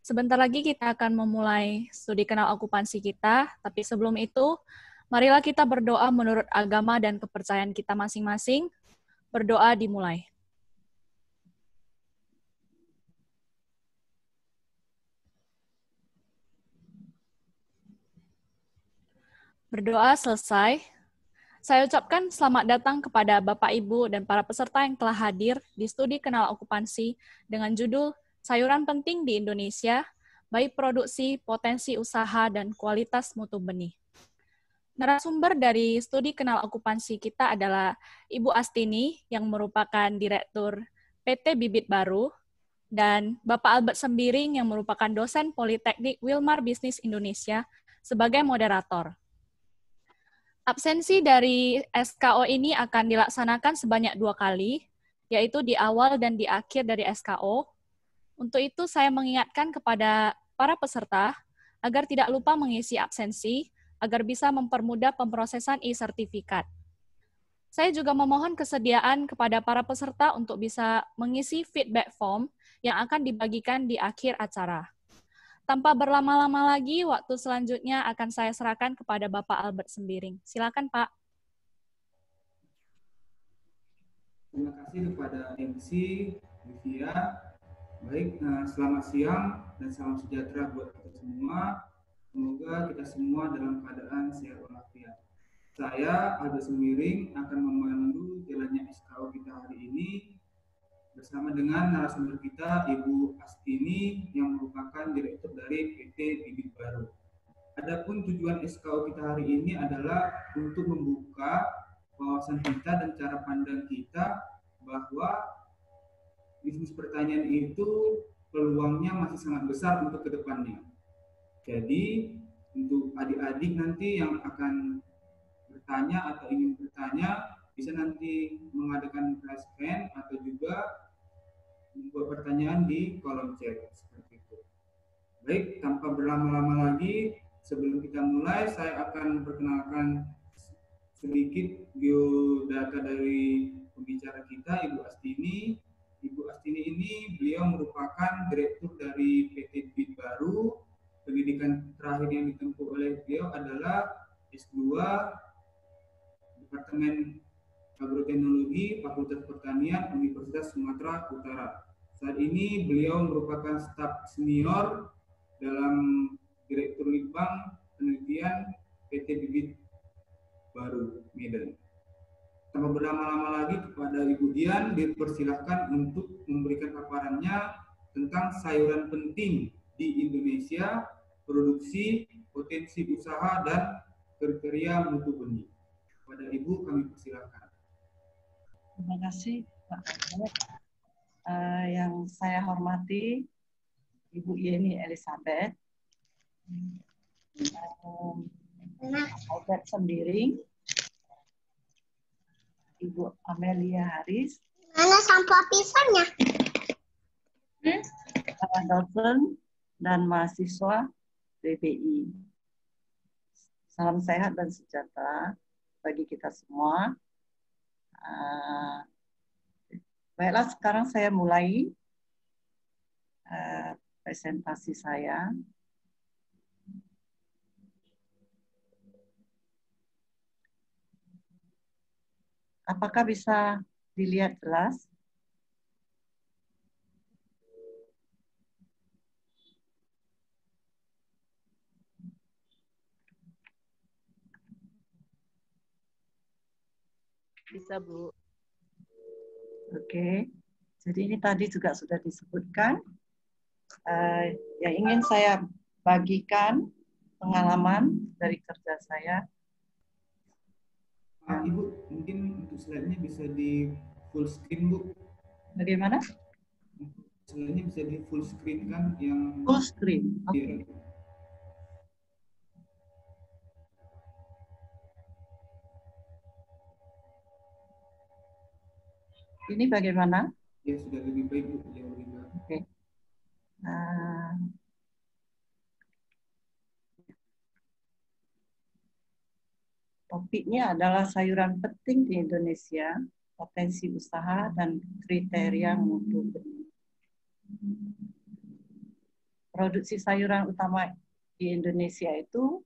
Sebentar lagi kita akan memulai studi kenal okupansi kita, tapi sebelum itu, marilah kita berdoa menurut agama dan kepercayaan kita masing-masing. Berdoa dimulai. Berdoa selesai. Saya ucapkan selamat datang kepada Bapak, Ibu, dan para peserta yang telah hadir di studi kenal okupansi dengan judul Sayuran Penting di Indonesia, baik produksi, potensi usaha, dan kualitas mutu benih. Narasumber dari studi kenal okupansi kita adalah Ibu Astini, yang merupakan Direktur PT Bibit Baru, dan Bapak Albert Sembiring, yang merupakan dosen Politeknik Wilmar Bisnis Indonesia, sebagai moderator. Absensi dari SKO ini akan dilaksanakan sebanyak 2 kali, yaitu di awal dan di akhir dari SKO. Untuk itu, saya mengingatkan kepada para peserta agar tidak lupa mengisi absensi, agar bisa mempermudah pemrosesan e-sertifikat. Saya juga memohon kesediaan kepada para peserta untuk bisa mengisi feedback form yang akan dibagikan di akhir acara. Tanpa berlama-lama lagi, waktu selanjutnya akan saya serahkan kepada Bapak Albert Sembiring. Silakan, Pak. Terima kasih kepada MC Livia. Baik, selamat siang dan salam sejahtera buat kita semua. Semoga kita semua dalam keadaan sehat walafiat. Saya, Albert Sembiring, akan memandu jalannya SKO kita hari ini bersama dengan narasumber kita, Ibu Astini, yang merupakan Direktur dari PT Bibit Baru. Adapun tujuan SKO kita hari ini adalah untuk membuka wawasan kita dan cara pandang kita bahwa bisnis pertanian itu peluangnya masih sangat besar untuk kedepannya. Jadi untuk adik-adik nanti yang akan bertanya atau ingin bertanya, bisa nanti mengadakan raise hand atau juga membuat pertanyaan di kolom chat seperti itu. Baik, tanpa berlama-lama lagi, sebelum kita mulai, saya akan perkenalkan sedikit biodata dari pembicara kita, Ibu Astini. Ibu Astini ini beliau merupakan direktur dari PT Bibit Baru. Pendidikan terakhir yang ditempuh oleh beliau adalah S2 Departemen Agroteknologi Fakultas Pertanian Universitas Sumatera Utara. Saat ini beliau merupakan staf senior dalam Direktur Litbang Penelitian PT Bibit Baru Medan. Tanpa berlama-lama lagi, kepada Ibu Dian dipersilahkan untuk memberikan paparannya tentang sayuran penting di Indonesia, produksi, potensi usaha, dan kriteria mutu benih. Kepada Ibu kami persilahkan. Terima kasih Pak Albert. Yang saya hormati Ibu Yeni Elizabeth, Albert Sembiring, Ibu Amelia Haris, mana sampah pisangnya? para dosen dan mahasiswa BBI. Salam sehat dan sejahtera bagi kita semua. Baiklah, sekarang saya mulai presentasi saya. Apakah bisa dilihat jelas? Bisa, Bu. Oke, jadi ini tadi juga sudah disebutkan. Yang ingin saya bagikan pengalaman dari kerja saya. Ibu, mungkin untuk slide-nya bisa di full screen, Bu. Bagaimana? Slide-nya bisa di full screen kan yang Full screen. Oke. Okay. Ini bagaimana? Ya, sudah lebih baik, Bu. Jauh lebih baik. Oke. Topiknya adalah sayuran penting di Indonesia, potensi usaha dan kriteria mutu benih. produksi sayuran utama di Indonesia itu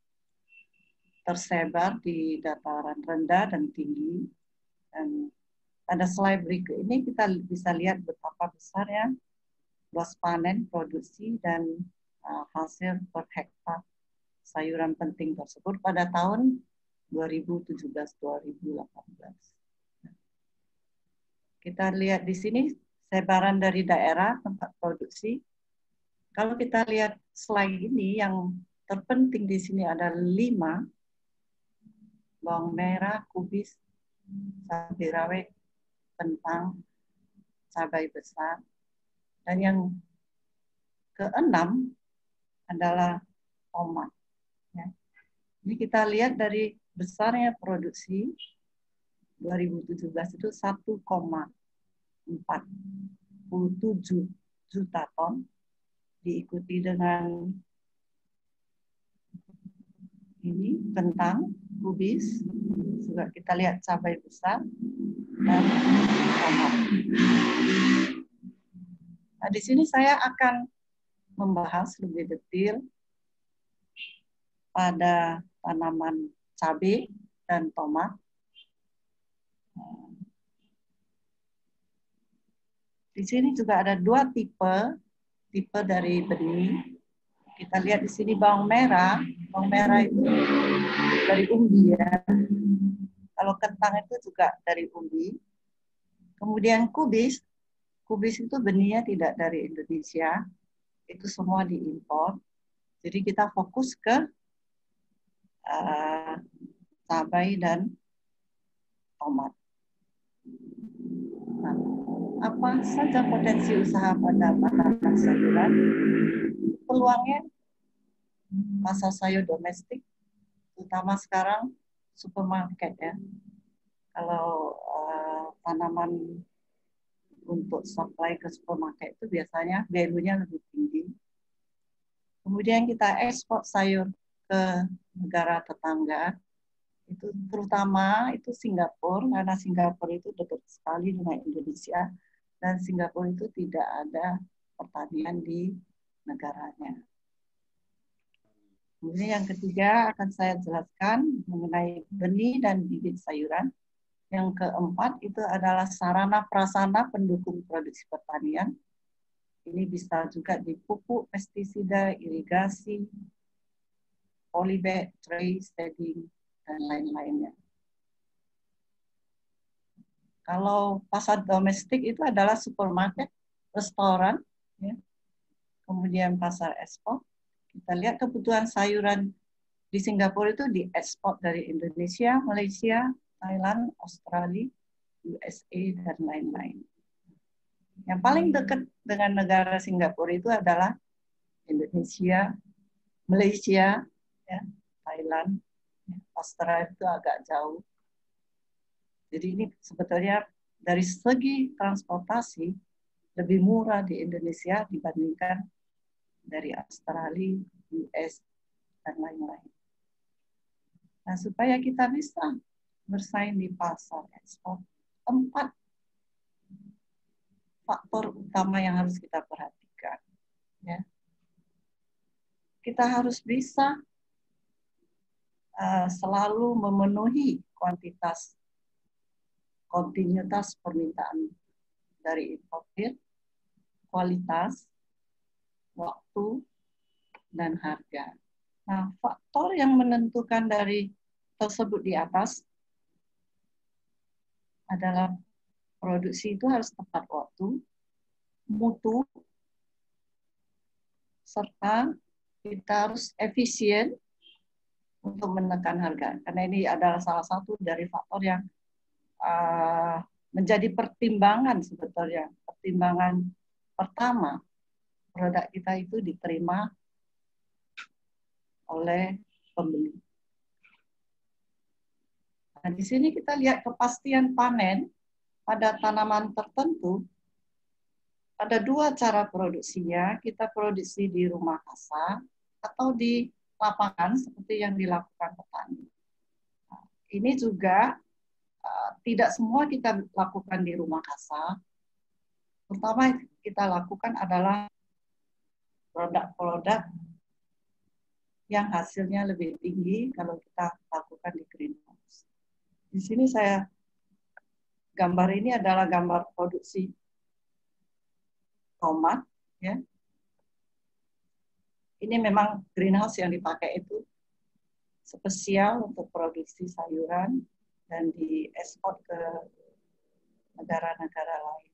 tersebar di dataran rendah dan tinggi. Dan pada slide berikut ini kita bisa lihat betapa besarnya luas panen, produksi, dan hasil per hektar sayuran penting tersebut pada tahun 2017-2018. Kita lihat di sini sebaran dari daerah tempat produksi. Kalau kita lihat slide ini, yang terpenting di sini ada 5, bawang merah, kubis, cabai rawit, kentang, cabai besar. Dan yang ke-6 adalah tomat. Ya. Ini kita lihat dari besarnya produksi 2017 itu 1,47 juta ton, diikuti dengan ini kentang, kubis, juga kita lihat cabai besar dan tomat. Nah, di sini saya akan membahas lebih detail pada tanaman cabai dan tomat. Di sini juga ada 2 tipe dari benih. Kita lihat di sini bawang merah itu dari umbi ya. Kalau kentang itu juga dari umbi. Kemudian kubis itu benihnya tidak dari Indonesia, itu semua diimpor. Jadi kita fokus ke cabai dan tomat. Nah, apa saja potensi usaha pada tanaman sayuran? Peluangnya pasar sayur domestik, terutama sekarang supermarket ya. Kalau tanaman untuk supply ke supermarket itu biasanya value-nya lebih tinggi. Kemudian kita ekspor sayur ke negara tetangga, itu terutama itu Singapura, karena Singapura itu dekat sekali dengan Indonesia, dan Singapura itu tidak ada pertanian di negaranya. Kemudian yang ketiga akan saya jelaskan mengenai benih dan bibit sayuran. Yang keempat itu adalah sarana prasarana pendukung produksi pertanian. Ini bisa juga di pupuk, pestisida, irigasi, polybag, tray, shading, dan lain-lainnya. Kalau pasar domestik itu adalah supermarket, restoran, ya. Kemudian pasar ekspor. Kita lihat kebutuhan sayuran di Singapura itu diekspor dari Indonesia, Malaysia, Thailand, Australia, USA, dan lain-lain. Yang paling dekat dengan negara Singapura itu adalah Indonesia, Malaysia, ya, Thailand, ya, Australia itu agak jauh. Jadi ini sebetulnya dari segi transportasi lebih murah di Indonesia dibandingkan dari Australia, US, dan lain-lain. Nah, supaya kita bisa bersaing di pasar ekspor, 4 faktor utama yang harus kita perhatikan. Ya. Kita harus bisa selalu memenuhi kontinuitas permintaan dari importer, kualitas, waktu, dan harga. Nah, faktor yang menentukan dari tersebut di atas adalah produksi itu harus tepat waktu, mutu, serta kita harus efisien untuk menekan harga. Karena ini adalah salah satu dari faktor yang menjadi pertimbangan sebetulnya. Pertimbangan pertama, produk kita itu diterima oleh pembeli. Nah, di sini kita lihat kepastian panen pada tanaman tertentu. Ada 2 cara produksinya. Kita produksi di rumah kasar atau di lapangan seperti yang dilakukan petani. Nah, ini juga tidak semua kita lakukan di rumah kasar. Pertama kita lakukan adalah produk-produk yang hasilnya lebih tinggi kalau kita lakukan di greenhouse. Di sini gambar ini adalah gambar produksi tomat, ya. Ini memang greenhouse yang dipakai itu spesial untuk produksi sayuran dan diekspor ke negara-negara lain.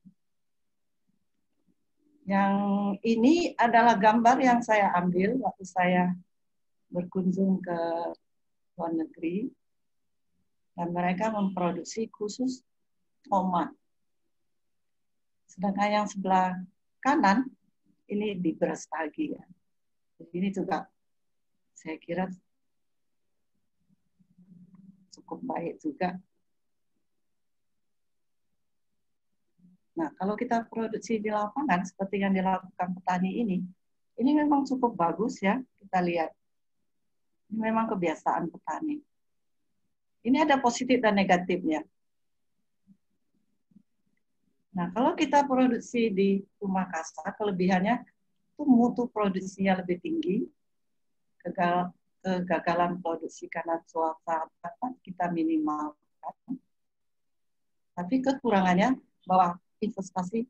Yang ini adalah gambar yang saya ambil waktu saya berkunjung ke luar negeri, dan mereka memproduksi khusus tomat. Sedangkan yang sebelah kanan ini di Brastagi, ya. Ini juga saya kira cukup baik juga. Nah, kalau kita produksi di lapangan seperti yang dilakukan petani ini memang cukup bagus, ya. Kita lihat. Ini memang kebiasaan petani. Ini ada positif dan negatifnya. Nah, kalau kita produksi di rumah kasar, kelebihannya itu mutu produksinya lebih tinggi, kegagalan produksi karena cuaca dapat kita minimalkan. Tapi kekurangannya bahwa investasi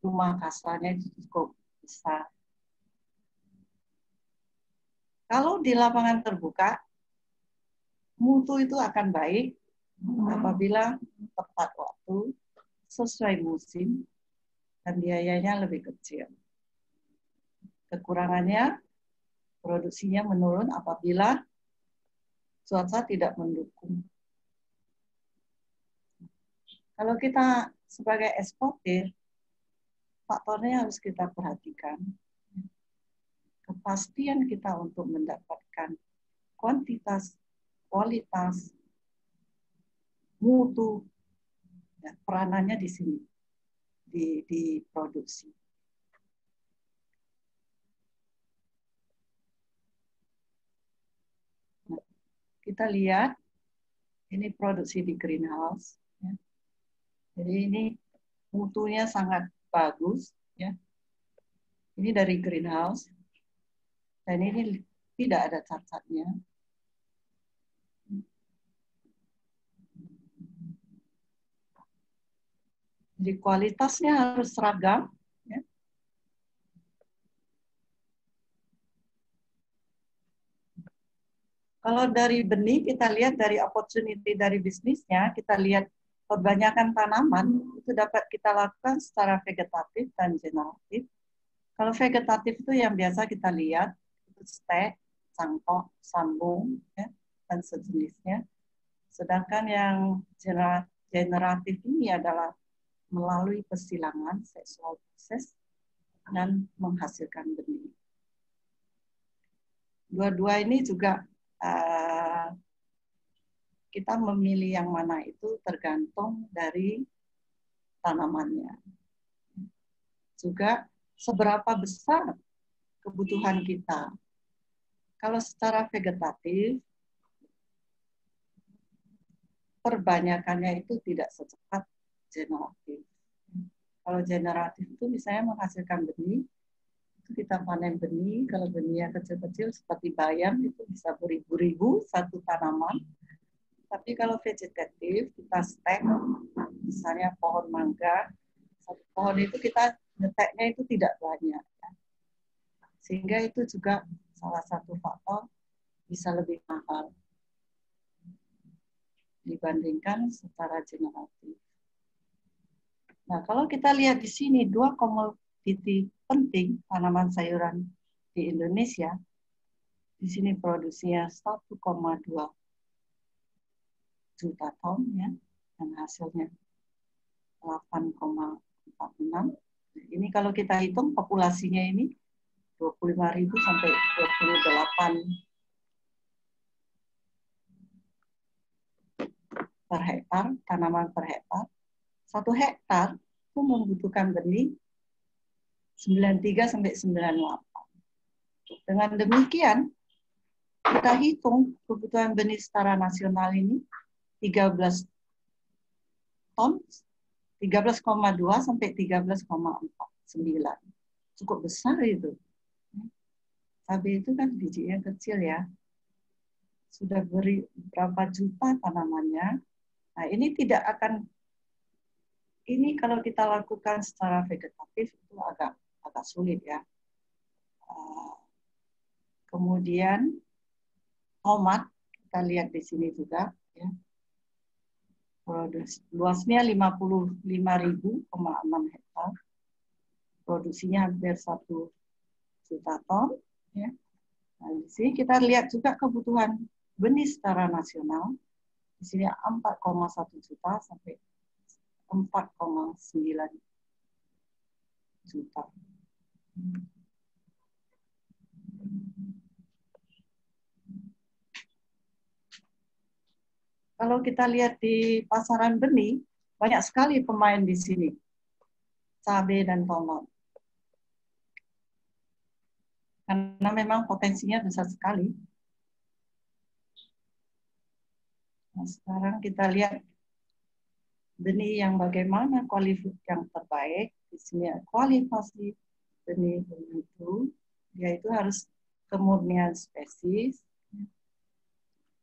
rumah kasarnya cukup besar. Kalau di lapangan terbuka, mutu itu akan baik apabila tepat waktu, sesuai musim, dan biayanya lebih kecil. Kekurangannya, produksinya menurun apabila cuaca tidak mendukung. Kalau kita sebagai eksportir, faktornya harus kita perhatikan. Kepastian kita untuk mendapatkan kuantitas, kualitas, mutu, ya, peranannya di sini, di produksi. Nah, kita lihat, ini produksi di greenhouse. Ya. Jadi ini mutunya sangat bagus. Ya. Ini dari greenhouse. Dan ini tidak ada cacatnya. Jadi kualitasnya harus seragam. Ya. Kalau dari benih, kita lihat dari opportunity dari bisnisnya, kita lihat kebanyakan tanaman itu dapat kita lakukan secara vegetatif dan generatif. Kalau vegetatif itu yang biasa kita lihat, stek, cangkok, sambung, ya, dan sejenisnya. Sedangkan yang generatif ini adalah melalui persilangan, sexual proses, dan menghasilkan benih. Dua-dua ini juga kita memilih yang mana itu tergantung dari tanamannya. Juga seberapa besar kebutuhan kita. Kalau secara vegetatif, perbanyakannya itu tidak secepat generatif. Kalau generatif itu misalnya menghasilkan benih, itu kita panen benih, kalau benihnya kecil-kecil seperti bayam itu bisa beribu-ribu satu tanaman. Tapi kalau vegetatif, kita stek, misalnya pohon mangga, satu pohon itu kita ngeteknya itu tidak banyak. Sehingga itu juga salah satu faktor bisa lebih mahal dibandingkan secara generatif. Nah, kalau kita lihat di sini, dua komoditi penting tanaman sayuran di Indonesia, di sini produksinya 1,2 juta ton, ya, dan hasilnya 8,46. Ini kalau kita hitung populasinya ini 25.000 sampai 28 per hektar, tanaman per hektar. 1 hektar itu membutuhkan benih 93 sampai 98. Dengan demikian, kita hitung kebutuhan benih secara nasional ini 13 ton, 13,2 sampai 13,49. Cukup besar itu. Cabai itu kan bijinya kecil ya. Sudah beri berapa juta tanamannya. Nah, ini tidak akan, ini kalau kita lakukan secara vegetatif itu agak sulit ya. Kemudian tomat, kita lihat di sini juga ya. Luasnya 55.000,6 hektar. Produksinya hampir 1 juta ton ya. Nah, di sini kita lihat juga kebutuhan benih secara nasional. Di sini 4,1 juta sampai 4,9 juta. Kalau kita lihat di pasaran benih, banyak sekali pemain di sini. Cabai dan tomat. Karena memang potensinya besar sekali. Nah, sekarang kita lihat benih yang bagaimana kualifikasi yang terbaik. Di sini kualifikasi benih itu, yaitu harus kemurnian spesies,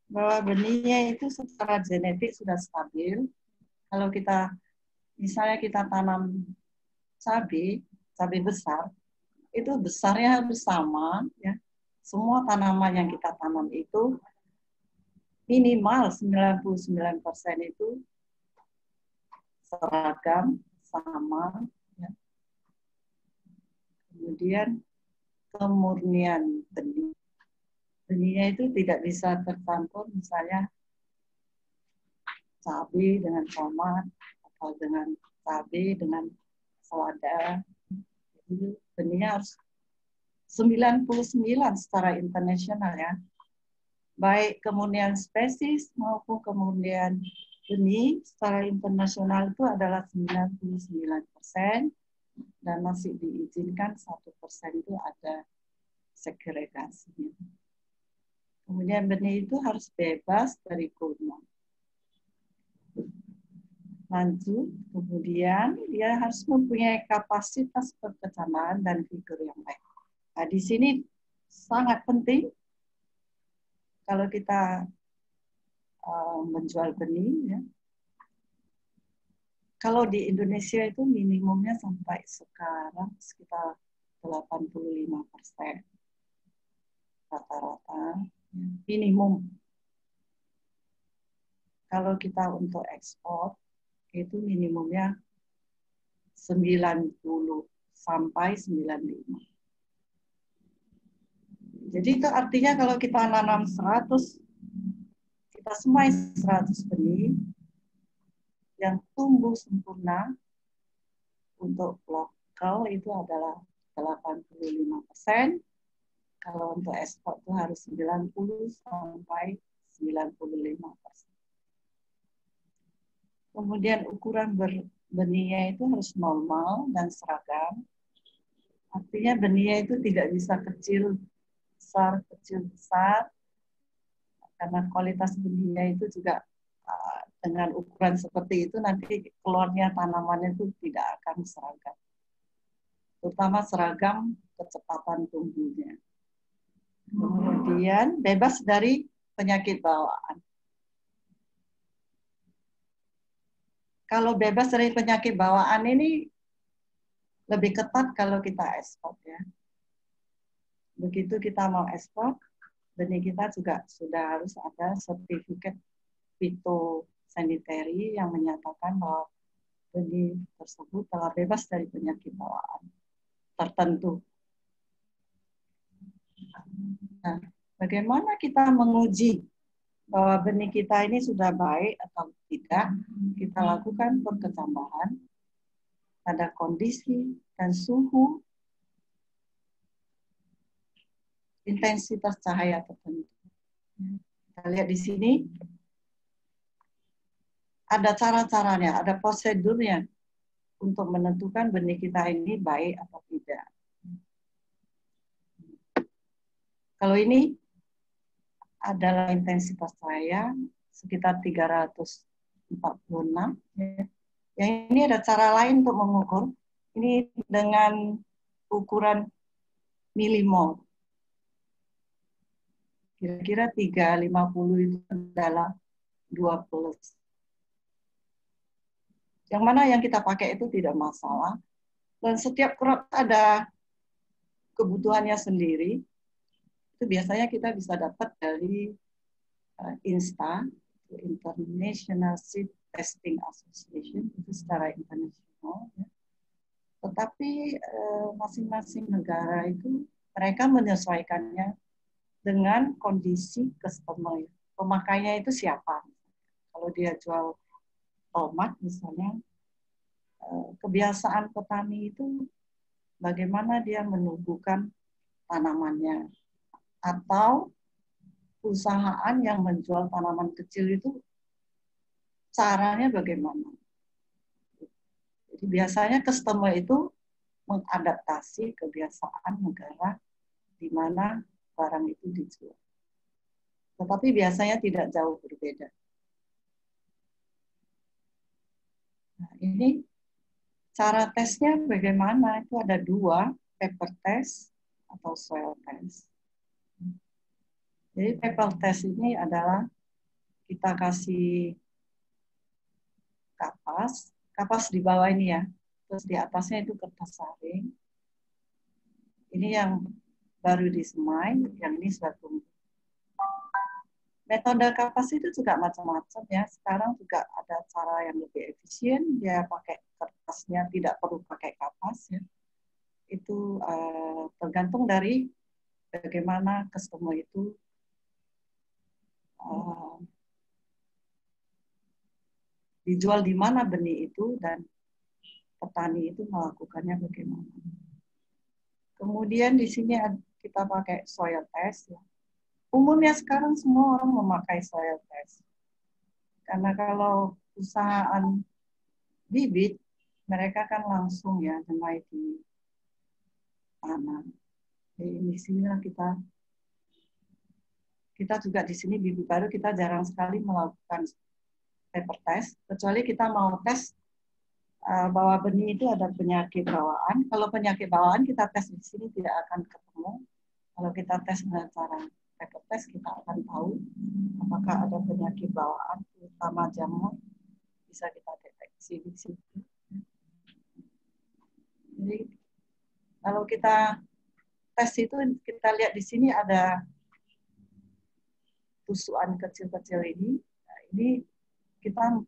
bahwa benihnya itu secara genetik sudah stabil. Kalau kita, misalnya kita tanam cabai besar, itu besarnya harus sama, ya. Semua tanaman yang kita tanam itu minimal 99% itu seragam, sama. Ya. Kemudian kemurnian benih. Benihnya itu tidak bisa tercampur, misalnya cabai dengan tomat, atau dengan cabai dengan selada. Jadi benihnya harus 99 secara internasional ya. Baik kemurnian spesies maupun kemurnian benih secara internasional itu adalah 99%, dan masih diizinkan 1% itu ada segregasinya. Kemudian benih itu harus bebas dari guna. Lanjut, kemudian dia harus mempunyai kapasitas perkecamaan dan figur yang baik. Nah, di sini sangat penting kalau kita menjual benih, ya. Kalau di Indonesia itu minimumnya sampai sekarang sekitar 85% rata-rata, minimum. Kalau kita untuk ekspor, itu minimumnya 90 sampai 95. Jadi itu artinya kalau kita nanam 100, kita semai 100 benih yang tumbuh sempurna untuk lokal itu adalah 85%. Kalau untuk ekspor itu harus 90 sampai 95%. Kemudian ukuran benihnya itu harus normal dan seragam. Artinya benihnya itu tidak bisa kecil besar, karena kualitas benihnya itu juga dengan ukuran seperti itu nanti keluarnya tanamannya itu tidak akan seragam. Terutama seragam kecepatan tumbuhnya. Kemudian bebas dari penyakit bawaan. Kalau bebas dari penyakit bawaan ini lebih ketat kalau kita ekspor ya. Begitu kita mau ekspor, benih kita juga sudah harus ada sertifikat fitosanitary yang menyatakan bahwa benih tersebut telah bebas dari penyakit bawaan tertentu. Nah, bagaimana kita menguji bahwa benih kita ini sudah baik atau tidak? Kita lakukan perkecambahan pada kondisi dan suhu, intensitas cahaya tertentu. Kita lihat di sini ada cara-caranya, ada prosedurnya untuk menentukan benih kita ini baik atau tidak. Kalau ini adalah intensitas cahaya sekitar 346. Ya. Yang ini ada cara lain untuk mengukur. Ini dengan ukuran milimol. Kira-kira 350 itu adalah 2+. Yang mana yang kita pakai itu tidak masalah. Dan setiap crop ada kebutuhannya sendiri. Itu biasanya kita bisa dapat dari INSTA, International Seed Testing Association, itu secara internasional. Ya. Tetapi masing-masing negara itu mereka menyesuaikannya dengan kondisi customer. Pemakainya itu siapa? Kalau dia jual tomat misalnya, kebiasaan petani itu bagaimana dia menumbuhkan tanamannya. Atau perusahaan yang menjual tanaman kecil itu caranya bagaimana. Jadi biasanya customer itu mengadaptasi kebiasaan negara di mana barang itu dijual. Tetapi biasanya tidak jauh berbeda. Nah, ini cara tesnya bagaimana? Itu ada 2, paper test atau soil test. Jadi paper test ini adalah kita kasih kapas di bawah ini ya, terus di atasnya itu kertas saring. Ini yang baru disemai, yang ini sudah tumbuh. Metode kapas itu juga macam-macam ya. Sekarang juga ada cara yang lebih efisien, dia pakai kertasnya, tidak perlu pakai kapas ya. Itu tergantung dari bagaimana customer itu dijual di mana benih itu dan petani itu melakukannya bagaimana. Kemudian di sini kita pakai soil test ya. Umumnya sekarang semua orang memakai soil test. Karena kalau perusahaan bibit, mereka kan langsung ya mulai di tanam. Jadi di sinilah kita juga di sini bibit baru kita jarang sekali melakukan paper test, kecuali kita mau tes bahwa benih itu ada penyakit bawaan. Kalau penyakit bawaan kita tes di sini tidak akan ketemu. Kalau kita tes dengan cara paper test kita akan tahu apakah ada penyakit bawaan, terutama jamur, bisa kita deteksi di situ. Jadi kalau kita tes itu kita lihat di sini ada tusukan kecil-kecil ini. Nah, ini kita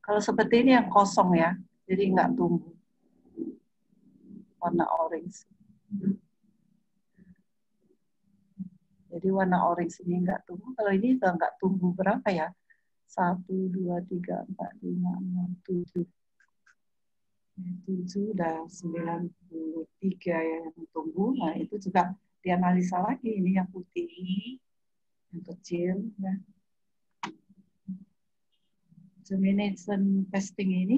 kalau seperti ini yang kosong ya, jadi nggak tumbuh. Warna orange. Jadi warna orange ini nggak tumbuh. Kalau ini udah nggak tumbuh berapa ya? 1, 2, 3, 4, 5, 6, 7. 7 udah 93 ya yang tumbuh. Nah itu juga dianalisa lagi. Ini yang putih ini, yang kecil. Ya. Germination testing ini,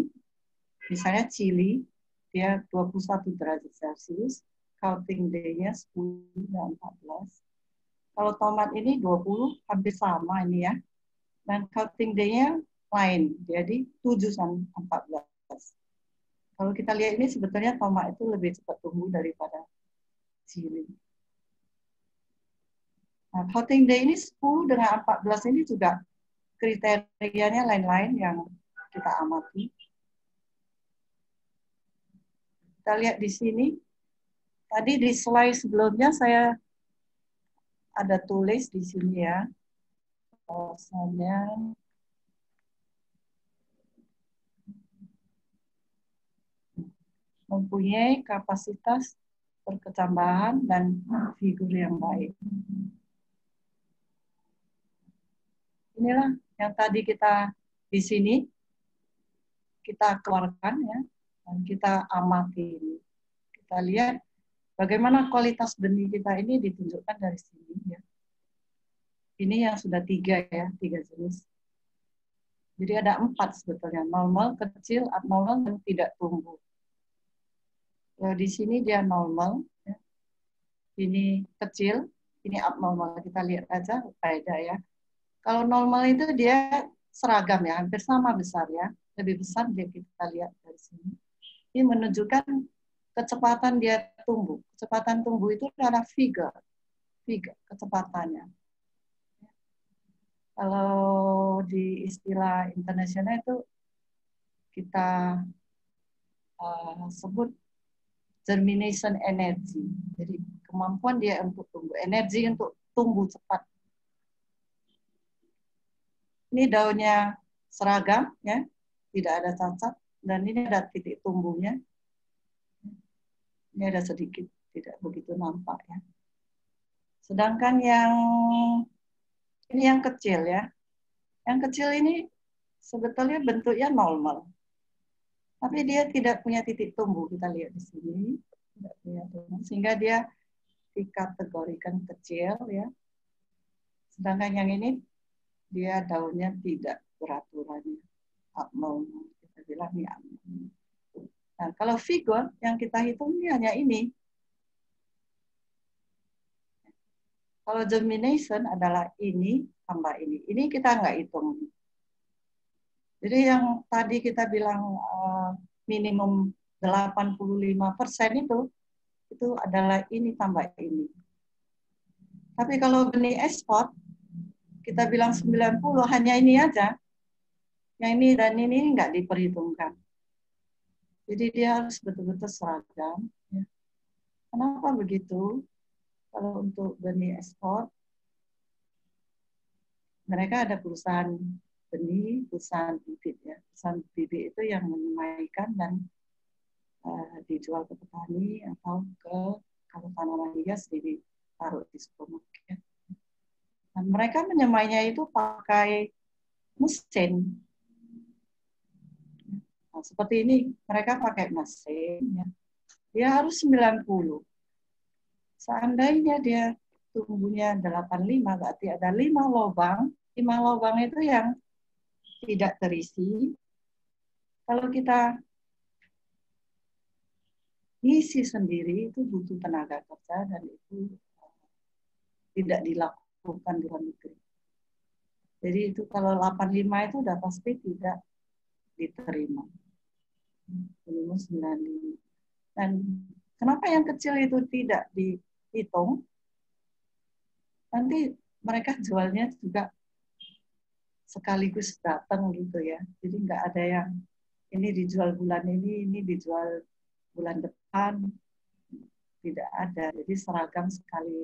misalnya chili, dia 21 derajat Celcius, counting day-nya 10 dan 14. Kalau tomat ini 20, hampir sama ini ya. Dan counting day-nya lain, jadi 7 sampai 14. Kalau kita lihat ini sebetulnya tomat itu lebih cepat tumbuh daripada chili. Nah, counting day ini 10 dengan 14 ini juga kriterianya lain-lain yang kita amati. Kita lihat di sini. Tadi di slide sebelumnya saya ada tulis di sini ya. Bahwasanya mempunyai kapasitas perkecambahan dan figur yang baik. Inilah yang tadi kita di sini kita keluarkan ya, dan kita amati ini. Kita lihat bagaimana kualitas benih kita ini ditunjukkan dari sini ya. Ini yang sudah 3 ya, 3 jenis. Jadi ada 4 sebetulnya, normal, kecil, abnormal, dan tidak tumbuh. Kalau di sini dia normal, ya. Ini kecil, ini abnormal. Kita lihat aja beda ya. Kalau normal itu dia seragam ya, hampir sama besar ya. Lebih besar dia kita lihat dari sini. Ini menunjukkan kecepatan dia tumbuh. Kecepatan tumbuh itu adalah figure kecepatannya. Kalau di istilah internasional itu kita sebut germination energy. Jadi kemampuan dia untuk tumbuh, energi untuk tumbuh cepat. Ini daunnya seragam, ya, tidak ada cacat, dan ini ada titik tumbuhnya. Ini ada sedikit, tidak begitu nampak, ya. Sedangkan yang ini yang kecil, ya, yang kecil ini sebetulnya bentuknya normal, tapi dia tidak punya titik tumbuh. Kita lihat di sini, tidak punya tumbuh, sehingga dia dikategorikan kecil, ya. Sedangkan yang ini dia daunnya tidak beraturan, abnormal, kita bilang ini abnormal. Nah, kalau figure yang kita hitung ini hanya ini. Kalau germination adalah ini tambah ini. Ini kita nggak hitung. Jadi yang tadi kita bilang minimum 85% itu adalah ini tambah ini. Tapi kalau benih ekspor, kita bilang 90, hanya ini aja. Yang ini dan ini nggak diperhitungkan. Jadi dia harus betul-betul seragam. Ya. Kenapa begitu? Kalau untuk benih ekspor, mereka ada perusahaan benih, perusahaan bibit. Ya. Perusahaan bibit itu yang menyemaikan dan dijual ke petani atau kalau tanaman hias ditaruh di supermarket. Dan mereka menyemainya itu pakai mesin. Nah, seperti ini, mereka pakai mesin. Ya. Dia harus 90. Seandainya dia tumbuhnya 85, berarti ada 5 lubang. 5 lubang itu yang tidak terisi. Kalau kita ngisi sendiri, itu butuh tenaga kerja dan itu tidak dilakukan di luar negeri. Jadi itu kalau 85 itu udah pasti tidak diterima. Minimum 95. Dan kenapa yang kecil itu tidak dihitung? Nanti mereka jualnya juga sekaligus datang gitu ya. Jadi nggak ada yang ini dijual bulan ini dijual bulan depan. Tidak ada. Jadi seragam sekali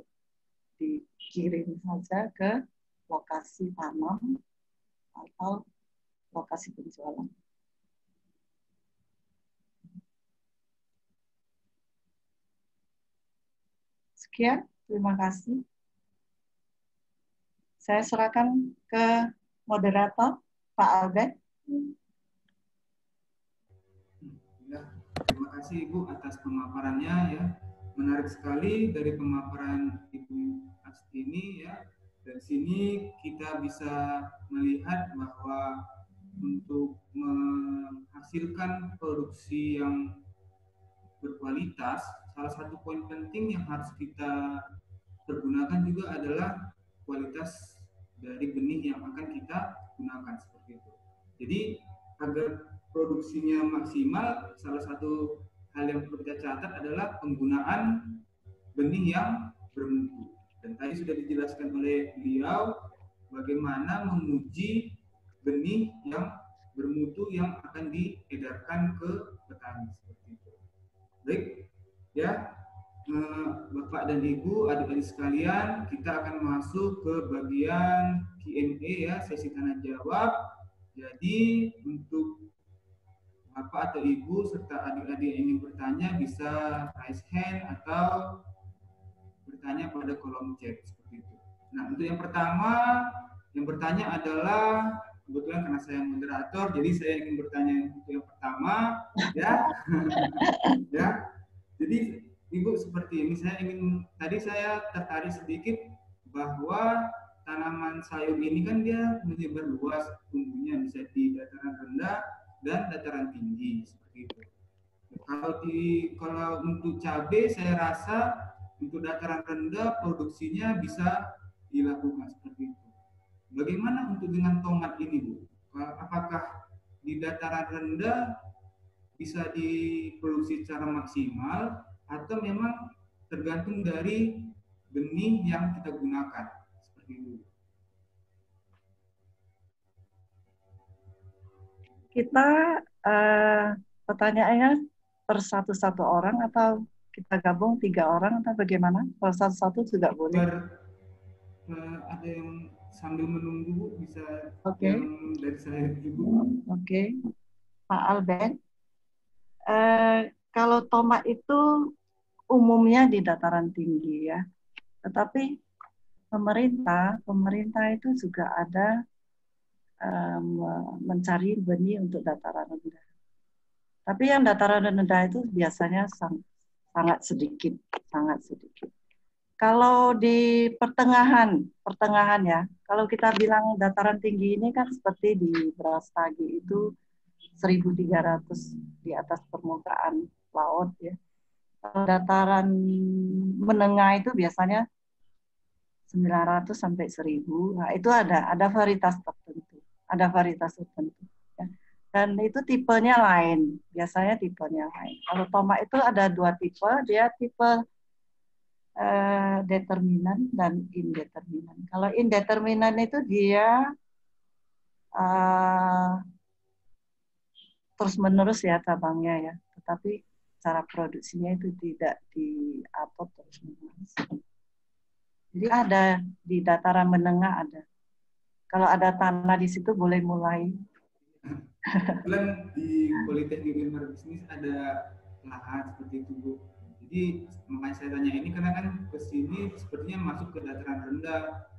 dikirim saja ke lokasi tanam atau lokasi penjualan. Sekian, terima kasih. Saya serahkan ke moderator, Pak Albert. Ya, terima kasih Ibu atas pemaparannya, ya. Menarik sekali dari pemaparan Ibu Astini, ya. Dari sini kita bisa melihat bahwa untuk menghasilkan produksi yang berkualitas, salah satu poin penting yang harus kita pergunakan juga adalah kualitas dari benih yang akan kita gunakan, seperti itu. Jadi agar produksinya maksimal, salah satu hal yang perlu kita catat adalah penggunaan benih yang bermutu. Dan tadi sudah dijelaskan oleh beliau bagaimana menguji benih yang bermutu yang akan diedarkan ke petani, seperti itu. Baik, ya, Bapak dan Ibu, adik-adik sekalian, kita akan masuk ke bagian Q&A, ya, sesi tanya jawab. Jadi untuk Bapak atau Ibu serta adik-adik yang ingin bertanya bisa raise hand atau bertanya pada kolom chat, seperti itu. Nah, untuk yang pertama yang bertanya adalah, kebetulan karena saya moderator, jadi saya ingin bertanya untuk yang pertama, ya. Ya. Jadi Ibu, seperti ini, tadi saya tertarik sedikit bahwa tanaman sayur ini kan dia menyebar luas tumbuhnya, bisa di dataran rendah dan dataran tinggi, seperti itu. Kalau untuk cabai saya rasa untuk dataran rendah produksinya bisa dilakukan seperti itu. Bagaimana untuk dengan tomat ini, Bu? Apakah di dataran rendah bisa diproduksi secara maksimal atau memang tergantung dari benih yang kita gunakan seperti itu. Kita pertanyaannya per satu orang atau kita gabung 3 orang atau bagaimana? Kalau satu-satu juga boleh. Ada yang sambil menunggu bisa Oke. yang dari saya dulu. Oke. Pak Albert, kalau tomat itu umumnya di dataran tinggi ya, tetapi pemerintah itu juga ada mencari benih untuk dataran rendah. Tapi yang dataran rendah itu biasanya sangat sedikit, sangat sedikit. Kalau di pertengahan ya, kalau kita bilang dataran tinggi ini kan seperti di Brastagi itu 1.300 di atas permukaan laut ya. Kalau dataran menengah itu biasanya 900 sampai 1.000. Nah, itu ada varietas tertentu. Ada varietas tertentu ya. Dan itu tipenya lain, biasanya tipenya lain. Kalau tomat itu ada 2 tipe, dia tipe determinan dan indeterminan. Kalau indeterminan itu dia terus-menerus ya cabangnya ya, tetapi cara produksinya itu tidak diupload terus-menerus. Jadi ada di dataran menengah ada. Kalau ada tanah di situ boleh mulai. Kebetulan di Politeknik Ilmu Bisnis ada lahan seperti itu, Bu. Jadi makanya saya tanya ini karena kan ke sini sepertinya masuk ke dataran rendah,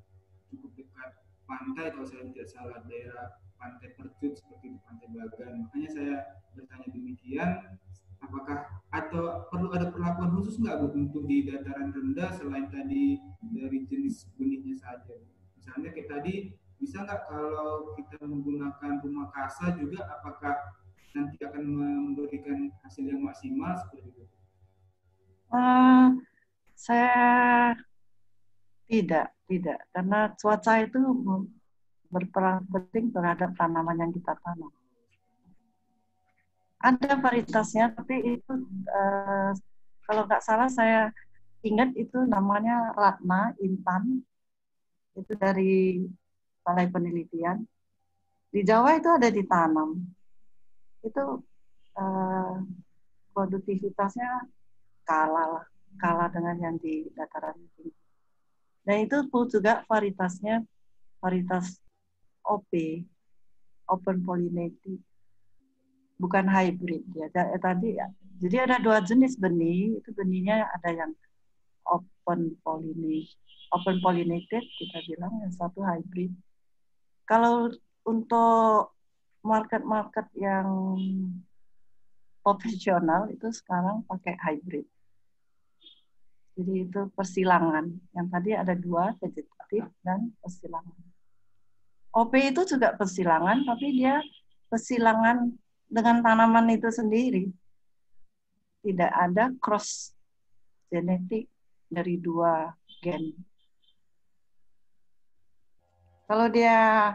cukup dekat pantai kalau saya tidak salah, daerah Pantai Percut seperti di Pantai Bagan. Makanya saya bertanya demikian, apakah atau perlu ada perlakuan khusus nggak, Bu, untuk di dataran rendah selain tadi dari jenis benihnya saja? Misalnya kayak tadi, bisa nggak kalau kita menggunakan rumah kasa juga, apakah nanti akan memberikan hasil yang maksimal seperti itu? Saya tidak, karena cuaca itu berperan penting terhadap tanaman yang kita tanam. Ada varietasnya, tapi itu kalau nggak salah saya ingat itu namanya Ratna Intan, itu dari Balai Penelitian. Di Jawa itu ada ditanam. Itu produktivitasnya kalah dengan yang di dataran tinggi. Dan itu juga varietas OP, open pollinated, bukan hybrid ya. Tadi jadi ada 2 jenis benih, itu benihnya ada yang open pollinated kita bilang, yang satu hybrid. Kalau untuk market yang profesional itu sekarang pakai hybrid. Jadi itu persilangan. Yang tadi ada 2, vegetatif dan persilangan. OP itu juga persilangan, tapi dia persilangan dengan tanaman itu sendiri. Tidak ada cross genetik dari 2 gen. Kalau dia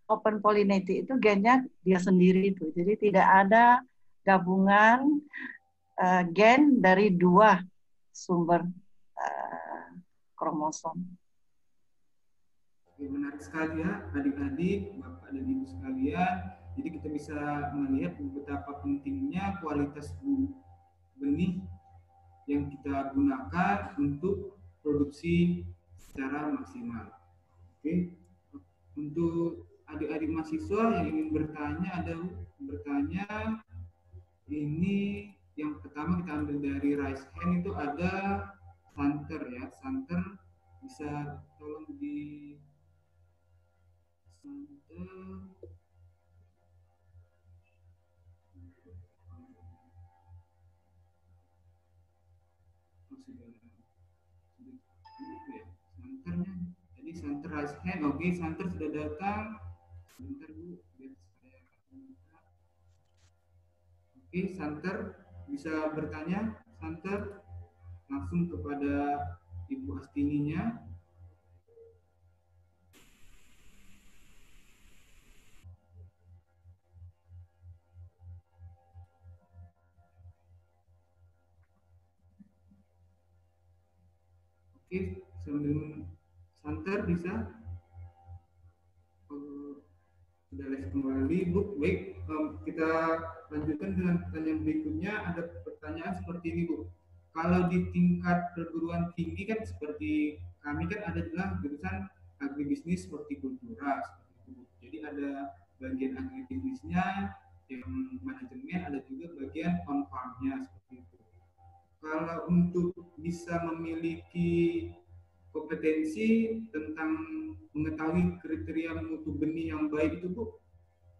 open pollinated itu gennya dia sendiri itu. Jadi tidak ada gabungan gen dari 2 sumber kromosom. Menarik sekali ya adik-adik, bapak dan ibu sekalian. Jadi kita bisa melihat betapa pentingnya kualitas benih yang kita gunakan untuk produksi secara maksimal. Oke, untuk adik-adik mahasiswa yang ingin bertanya, ini yang pertama kita ambil dari rice hand itu ada santer ya, santer bisa tolong di santernya. Jadi santer rice hand, oke, santer sudah datang. Sebentar, Bu, biar saya buka. Oke, santer bisa bertanya, santer langsung kepada Ibu Astininya. Oke, sambil santer bisa. Sudah les kembali, Bu. Baik, kita lanjutkan dengan pertanyaan berikutnya. Ada pertanyaan seperti ini, Bu. Kalau di tingkat perguruan tinggi kan seperti kami kan ada juga jurusan agribisnis hortikultura seperti itu. Jadi ada bagian agribisnisnya, yang manajemen, ada juga bagian on farm-nya seperti itu. Kalau untuk bisa memiliki kompetensi tentang mengetahui kriteria mutu benih yang baik itu, Bu,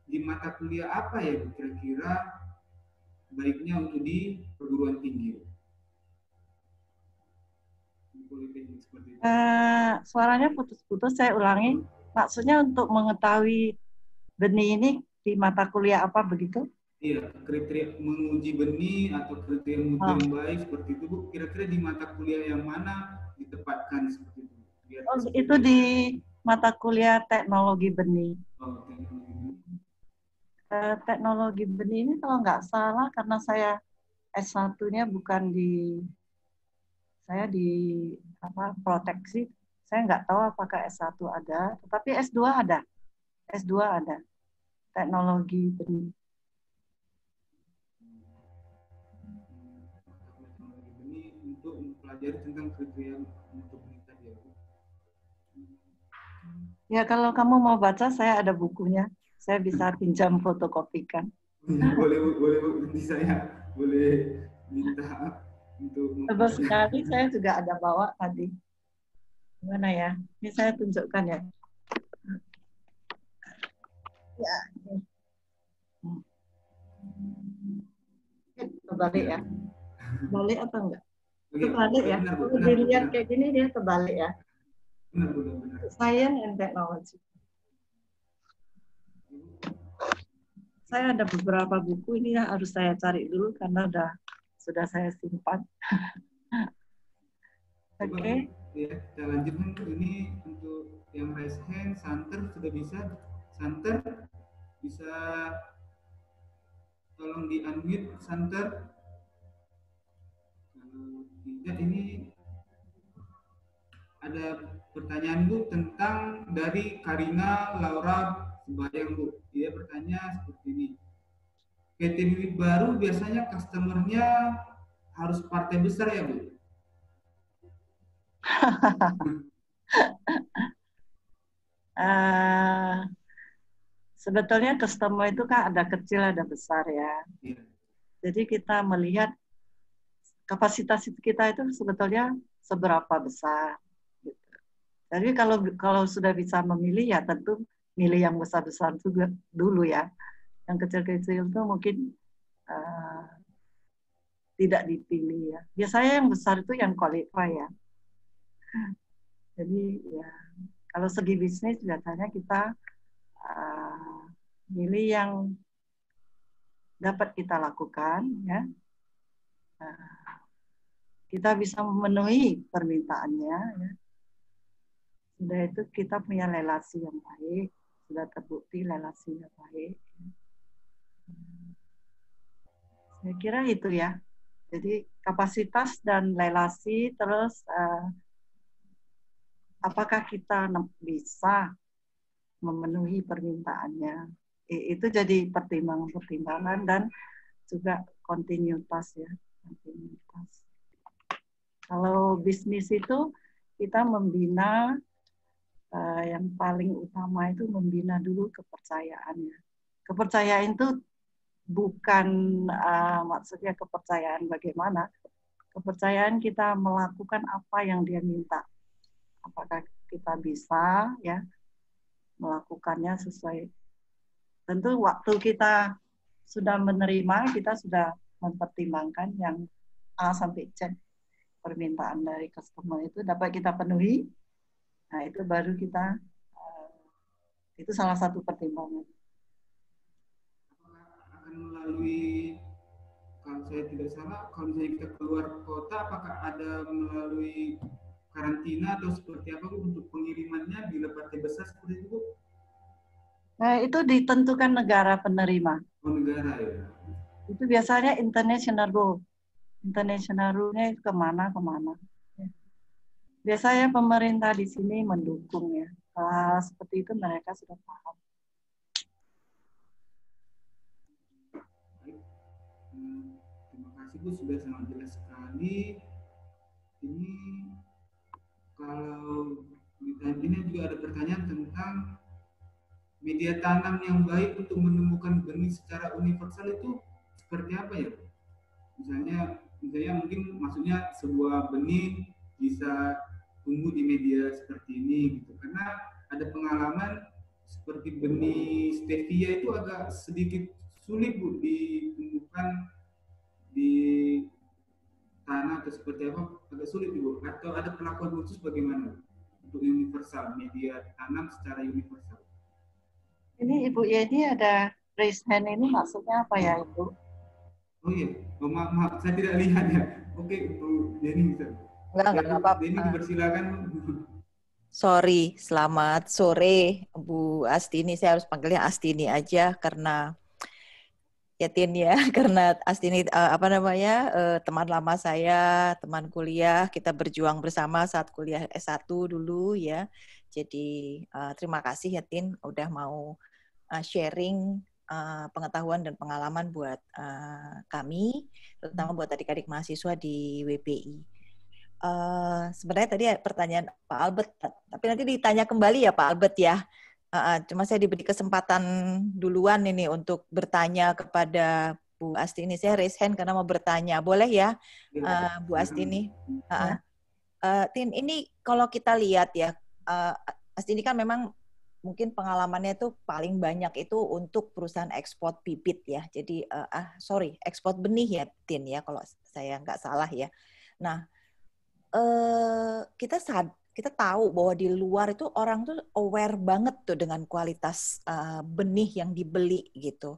di mata kuliah apa ya, Bu, kira-kira baiknya untuk di perguruan tinggi, Bu? Politeknik seperti itu. Suaranya putus-putus, saya ulangi. Maksudnya untuk mengetahui benih ini di mata kuliah apa begitu? Iya, kriteria menguji benih atau kriteria mutu yang baik seperti itu, Bu. Kira-kira di mata kuliah yang mana ditempatkan seperti itu? Itu di mata kuliah teknologi benih. Oh, Teknologi benih ini kalau nggak salah karena saya S1-nya bukan di proteksi, saya nggak tahu apakah S1 ada, tetapi S2 ada. S2 ada. Teknologi benih. Untuk mempelajari tentang kriteria untuk benih tadi, ya, Bu. Ya, kalau kamu mau baca, saya ada bukunya. Saya bisa pinjam fotokopikan. Boleh, nanti saya boleh minta untuk Tebal sekali, saya juga ada bawa tadi. Gimana ya? Ini saya tunjukkan ya. Ya. Terbalik ya. Terbalik atau enggak? Terbalik ya. Kalau dilihat kayak gini dia terbalik ya. Benar. Science and Technology. Saya ada beberapa buku ini yang harus saya cari dulu karena sudah saya simpan. Oke. Ya, kita lanjutkan ini untuk yang raise hand, Santer sudah bisa. Santer bisa tolong di unmute, Santer. Kalau tidak, ini ada pertanyaan, Bu, tentang dari Karina Laura Sebayang, Bu. Dia bertanya seperti ini. PT Bibit Baru biasanya customer-nya harus partai besar ya, Bu? Sebetulnya customer itu kan ada kecil, ada besar ya. Iya. Jadi kita melihat kapasitas kita itu sebetulnya seberapa besar. Gitu. Jadi kalau sudah bisa memilih ya tentu milih yang besar-besar juga dulu ya. Yang kecil-kecil itu mungkin tidak dipilih ya. Biasanya yang besar itu yang qualify ya. Jadi ya kalau segi bisnis biasanya kita milih yang dapat kita lakukan ya. Kita bisa memenuhi permintaannya ya. Sudah itu kita punya relasi yang baik, sudah terbukti relasi yang baik. Saya kira itu ya. Jadi kapasitas dan relasi, terus apakah kita bisa memenuhi permintaannya. Itu jadi pertimbangan-pertimbangan dan juga kontinuitas ya. Kontinuitas. Kalau bisnis itu kita membina yang paling utama itu membina dulu kepercayaannya. Kepercayaan itu bukan maksudnya kepercayaan bagaimana. Kepercayaan kita melakukan apa yang dia minta. Apakah kita bisa ya melakukannya sesuai. Tentu waktu kita sudah menerima, kita sudah mempertimbangkan yang A sampai Z permintaan dari customer itu dapat kita penuhi. Nah, itu baru kita itu salah satu pertimbangan. Akan melalui, kalau saya tidak salah, kalau misalnya kita keluar kota, apakah ada melalui karantina atau seperti apa, Bu, untuk pengirimannya bila partai besar seperti itu, Bu? Nah, itu ditentukan negara penerima. Oh, negara ya. Itu biasanya international rule. International rule-nya kemana. Biasanya pemerintah di sini mendukung ya. Hal seperti itu mereka sudah paham. Baik. Terima kasih Bu, sudah sangat jelas sekali. Ini kalau ini juga ada pertanyaan tentang media tanam yang baik untuk menemukan benih secara universal itu seperti apa ya? Misalnya mungkin maksudnya sebuah benih bisa tumbuh di media seperti ini gitu. Karena ada pengalaman seperti benih stevia itu agak sedikit sulit Bu ditumbuhkan di tanah atau seperti apa, agak sulit Bu. Atau ada perlakuan khusus bagaimana untuk universal, media tanam secara universal? Ini Ibu Yeni ada raise hand ini maksudnya apa ya Ibu? Oh iya, maaf, saya tidak lihat ya. Oke, Bu Denny bisa. Enggak Bu apa-apa. Denny dipersilakan. Sorry, selamat sore Bu Astini. Saya harus panggilnya Astini aja karena ya Tin ya, karena Astini teman lama saya, teman kuliah, kita berjuang bersama saat kuliah S1 dulu ya. Jadi terima kasih ya Tin udah mau sharing pengetahuan dan pengalaman buat kami, terutama buat adik-adik mahasiswa di WPI. Sebenarnya tadi pertanyaan Pak Albert, tapi nanti ditanya kembali ya Pak Albert ya. Cuma saya diberi kesempatan duluan ini untuk bertanya kepada Bu Astini. Saya raise hand karena mau bertanya. Boleh ya, Bu Astini? Tin, ini kalau kita lihat ya, Astini kan memang mungkin pengalamannya itu paling banyak itu untuk perusahaan ekspor bibit ya. Jadi, ekspor benih ya, Tin ya, kalau saya nggak salah ya. Nah, kita tahu bahwa di luar itu orang tuh aware banget tuh dengan kualitas benih yang dibeli gitu.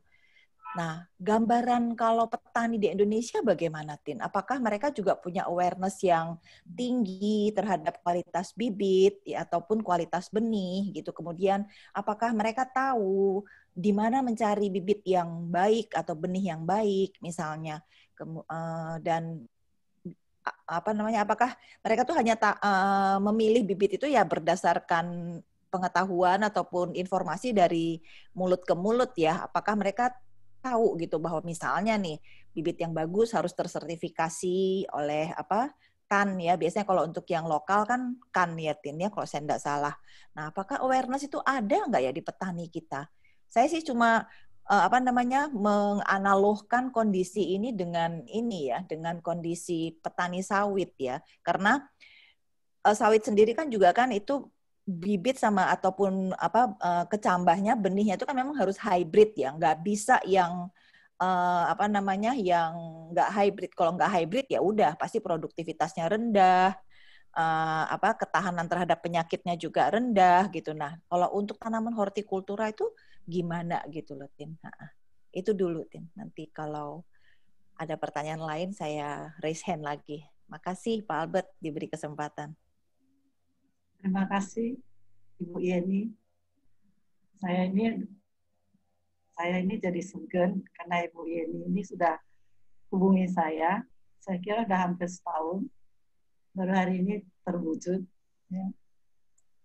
Nah, gambaran kalau petani di Indonesia bagaimana, Tin? Apakah mereka juga punya awareness yang tinggi terhadap kualitas bibit ya, ataupun kualitas benih gitu? Kemudian, apakah mereka tahu di mana mencari bibit yang baik atau benih yang baik, misalnya? Dan apakah mereka tuh hanya memilih bibit itu ya berdasarkan pengetahuan ataupun informasi dari mulut ke mulut ya? Apakah mereka tahu gitu bahwa misalnya nih bibit yang bagus harus tersertifikasi oleh KAN ya, biasanya kalau untuk yang lokal kan KAN ya Tin ya, kalau saya tidak salah. Nah, apakah awareness itu ada nggak ya di petani kita? Saya sih cuma menganalogkan kondisi ini dengan kondisi petani sawit ya, karena sawit sendiri kan juga kan itu bibit sama ataupun kecambahnya benihnya itu kan memang harus hybrid ya, nggak bisa yang yang nggak hybrid. Kalau nggak hybrid ya udah pasti produktivitasnya rendah, ketahanan terhadap penyakitnya juga rendah gitu. Nah, kalau untuk tanaman hortikultura itu gimana gitu loh, Tin? Nah, itu dulu, Tin. Nanti kalau ada pertanyaan lain saya raise hand lagi. Makasih Pak Albert diberi kesempatan. Terima kasih Ibu Yeni. Saya ini jadi segan karena Ibu Yeni ini sudah hubungi saya. Saya kira sudah hampir setahun. Baru hari ini terwujud. Ya.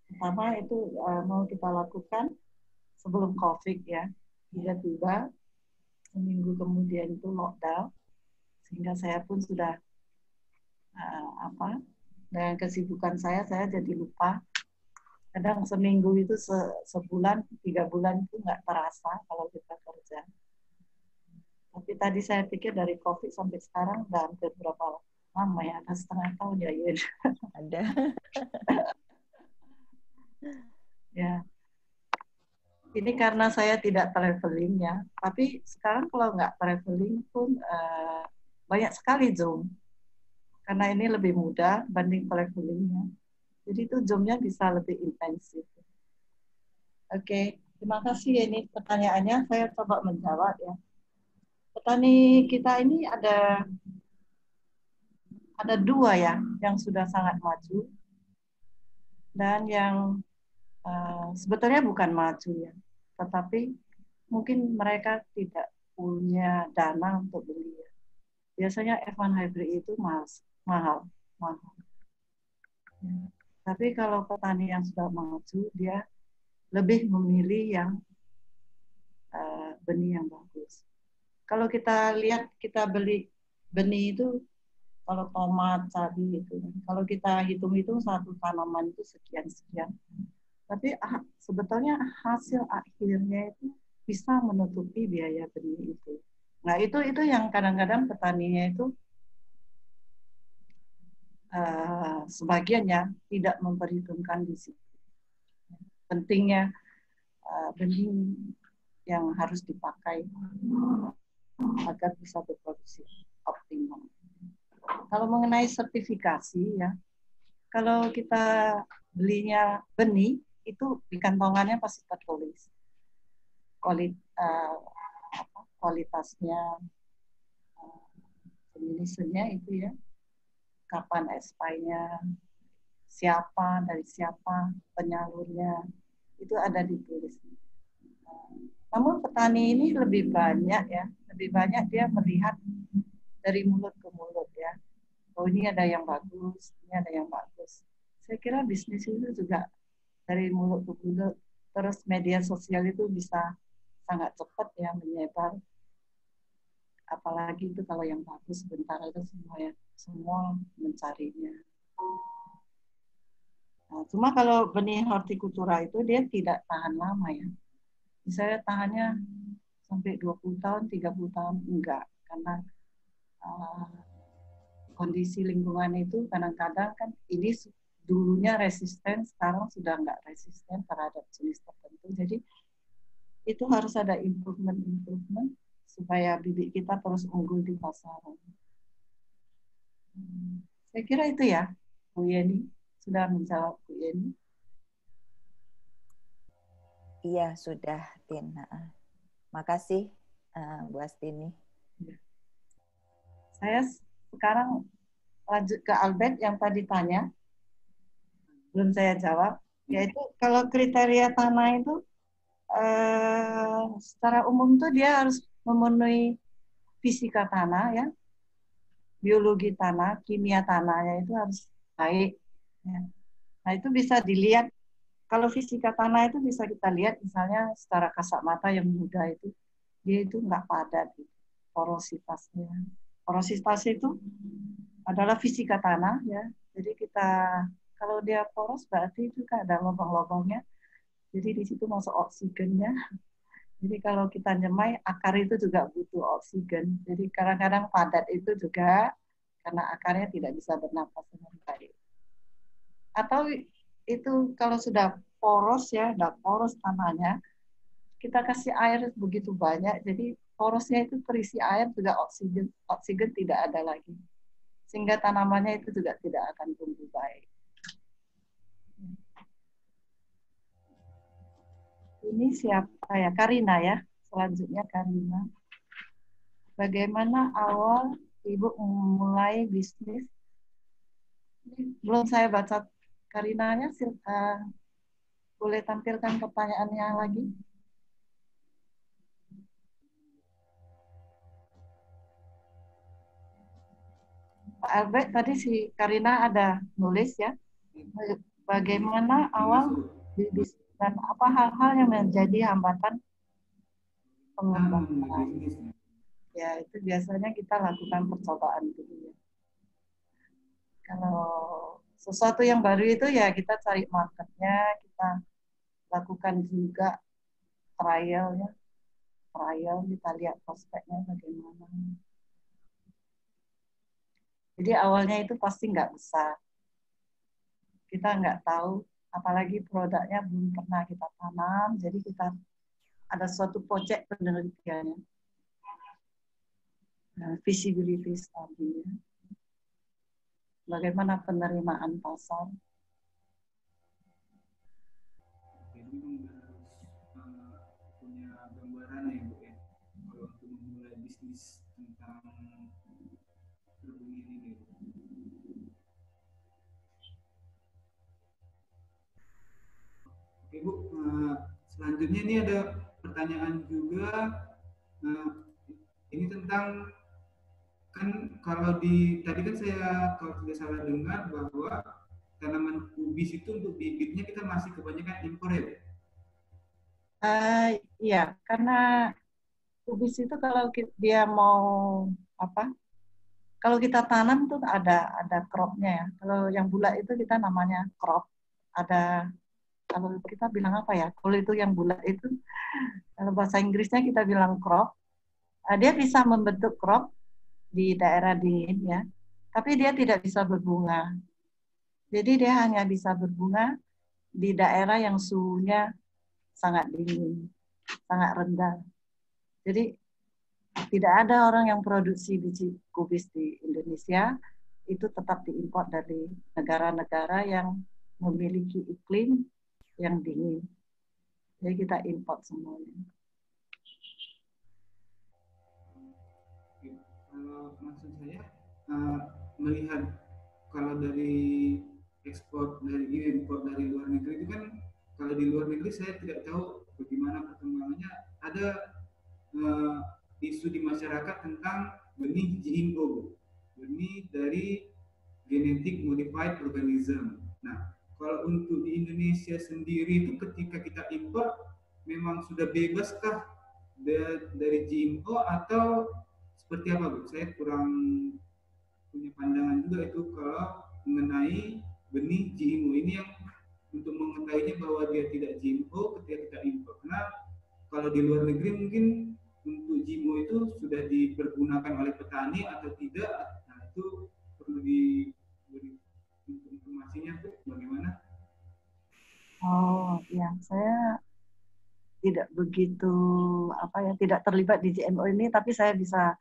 Pertama itu mau kita lakukan sebelum COVID ya. Tiba-tiba seminggu kemudian itu lockdown, sehingga saya pun sudah dengan kesibukan saya jadi lupa. Kadang seminggu itu sebulan, 3 bulan itu nggak terasa kalau kita kerja. Tapi tadi saya pikir dari COVID sampai sekarang udah hampir berapa lama ya? Ada setengah tahun ya, Yun? Ada. Ya. Ini karena saya tidak traveling ya. Tapi sekarang kalau nggak traveling pun banyak sekali Zoom. Karena ini lebih mudah banding travelingnya. Jadi itu Zoom-nya bisa lebih intensif. Oke, terima kasih ini pertanyaannya. Saya coba menjawab ya. Petani kita ini ada 2 ya, yang sudah sangat maju dan yang sebetulnya bukan maju ya, tetapi mungkin mereka tidak punya dana untuk beli ya. Biasanya F1 hybrid itu mahal. Ya. Tapi kalau petani yang sudah maju, dia lebih memilih yang benih yang bagus. Kalau kita lihat, kita beli benih itu, kalau tomat, cabai itu, kalau kita hitung-hitung satu tanaman itu sekian-sekian. Tapi sebetulnya hasil akhirnya itu bisa menutupi biaya benih itu. Nah, itu yang kadang-kadang petaninya itu sebagian ya tidak memperhitungkan di situ. Pentingnya benih yang harus dipakai agar bisa berproduksi optimal. Kalau mengenai sertifikasi ya, kalau kita belinya benih itu di kantongannya pasti tertulis kualitasnya, jenisnya itu ya, kapan expiry-nya, siapa, dari siapa, penyalurnya, itu ada ditulis. Namun petani ini lebih banyak ya, lebih banyak dia melihat dari mulut ke mulut ya. Oh ini ada yang bagus, ini ada yang bagus. Saya kira bisnis itu juga dari mulut ke mulut, terus media sosial itu bisa sangat cepat ya menyebar. Apalagi itu kalau yang bagus sebentar itu semua mencarinya. Nah, cuma kalau benih hortikultura itu dia tidak tahan lama ya. Misalnya tahannya sampai 20 tahun, 30 tahun enggak, karena kondisi lingkungan itu kadang-kadang kan ini dulunya resisten, sekarang sudah enggak resisten terhadap jenis tertentu. Jadi itu harus ada improvement supaya bibit kita terus unggul di pasaran. Saya kira itu ya, Bu Yeni. Sudah menjawab Bu Yeni? Iya, sudah, Tin. Makasih, Bu Astini. Saya sekarang lanjut ke Albert yang tadi tanya. Belum saya jawab. Yaitu kalau kriteria tanah itu secara umum tuh dia harus memenuhi fisika tanah ya, biologi tanah, kimia tanahnya itu harus baik. Ya. Nah itu bisa dilihat. Kalau fisika tanah itu bisa kita lihat misalnya secara kasat mata yang mudah itu dia itu nggak padat porositasnya. Porositas itu adalah fisika tanah ya. Jadi kita kalau dia poros berarti itu kan ada lubang-lubangnya. Jadi di situ masuk oksigennya. Jadi kalau kita nyemai akar itu juga butuh oksigen. Jadi kadang-kadang padat itu juga karena akarnya tidak bisa bernapas dengan baik. Atau itu kalau sudah poros ya, udah poros tanahnya, kita kasih air begitu banyak, jadi porosnya itu terisi air juga oksigen tidak ada lagi, sehingga tanamannya itu juga tidak akan tumbuh baik. Ini siapa ya? Karina ya. Selanjutnya Karina. Bagaimana awal Ibu memulai bisnis? Belum saya baca Karinanya, boleh tampilkan pertanyaannya lagi? Pak Albert, tadi si Karina ada nulis ya, bagaimana awal bisnis dan apa hal-hal yang menjadi hambatan pengembangan. Ya, itu biasanya kita lakukan percobaan dulu ya. Kalau sesuatu yang baru itu ya kita cari marketnya, kita lakukan juga trial ya. Trial, kita lihat prospeknya bagaimana. Jadi awalnya itu pasti nggak besar. Kita nggak tahu, apalagi produknya belum pernah kita tanam, jadi kita ada suatu project penelitiannya. Visibility study. Bagaimana penerimaan pasar. Jadi harus punya gambaran ya Bu ya, kalau untuk memulai bisnis tentang berbunyi ini. Oke Bu, selanjutnya ini ada pertanyaan juga. Ini tentang kan kalau tadi kan saya kalau tidak salah dengar bahwa tanaman kubis itu untuk bibitnya kita masih kebanyakan impor ya? Iya, karena kubis itu kalau dia mau apa? Kalau kita tanam tuh ada cropnya ya. Kalau yang bulat itu kita namanya crop. Ada, kalau kita bilang apa ya? Kalau itu yang bulat itu, kalau bahasa Inggrisnya kita bilang crop. Dia bisa membentuk crop di daerah dingin ya, tapi dia tidak bisa berbunga. Jadi dia hanya bisa berbunga di daerah yang suhunya sangat dingin, sangat rendah. Jadi tidak ada orang yang produksi biji kubis di Indonesia, itu tetap diimpor dari negara-negara yang memiliki iklim yang dingin. Jadi kita import semuanya. Kalau maksud saya melihat kalau dari ekspor dari impor dari luar negeri itu kan, kalau di luar negeri saya tidak tahu bagaimana perkembangannya. Ada isu di masyarakat tentang benih GMO, benih dari genetic modified organism. Nah, kalau untuk di Indonesia sendiri itu ketika kita impor memang sudah bebaskah dari GMO atau seperti apa, Bu? Saya kurang punya pandangan juga itu kalau mengenai benih GMO ini, yang untuk mengetahuinya bahwa dia tidak GMO ketika kita impor. Karena kalau di luar negeri mungkin untuk GMO itu sudah dipergunakan oleh petani atau tidak. Nah, itu perlu diberi informasinya, Bu, bagaimana? Oh ya, saya tidak begitu tidak terlibat di GMO ini, tapi saya bisa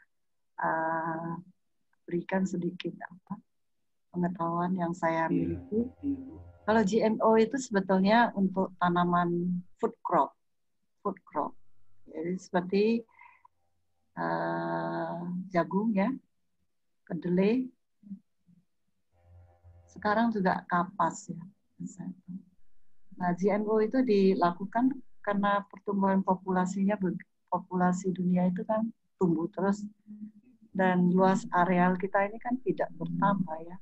berikan sedikit pengetahuan yang saya miliki. Kalau GMO itu sebetulnya untuk tanaman food crop. Jadi seperti jagung ya, kedelai, sekarang juga kapas ya. Nah, GMO itu dilakukan karena pertumbuhan populasi dunia itu kan tumbuh terus, dan luas areal kita ini kan tidak bertambah ya.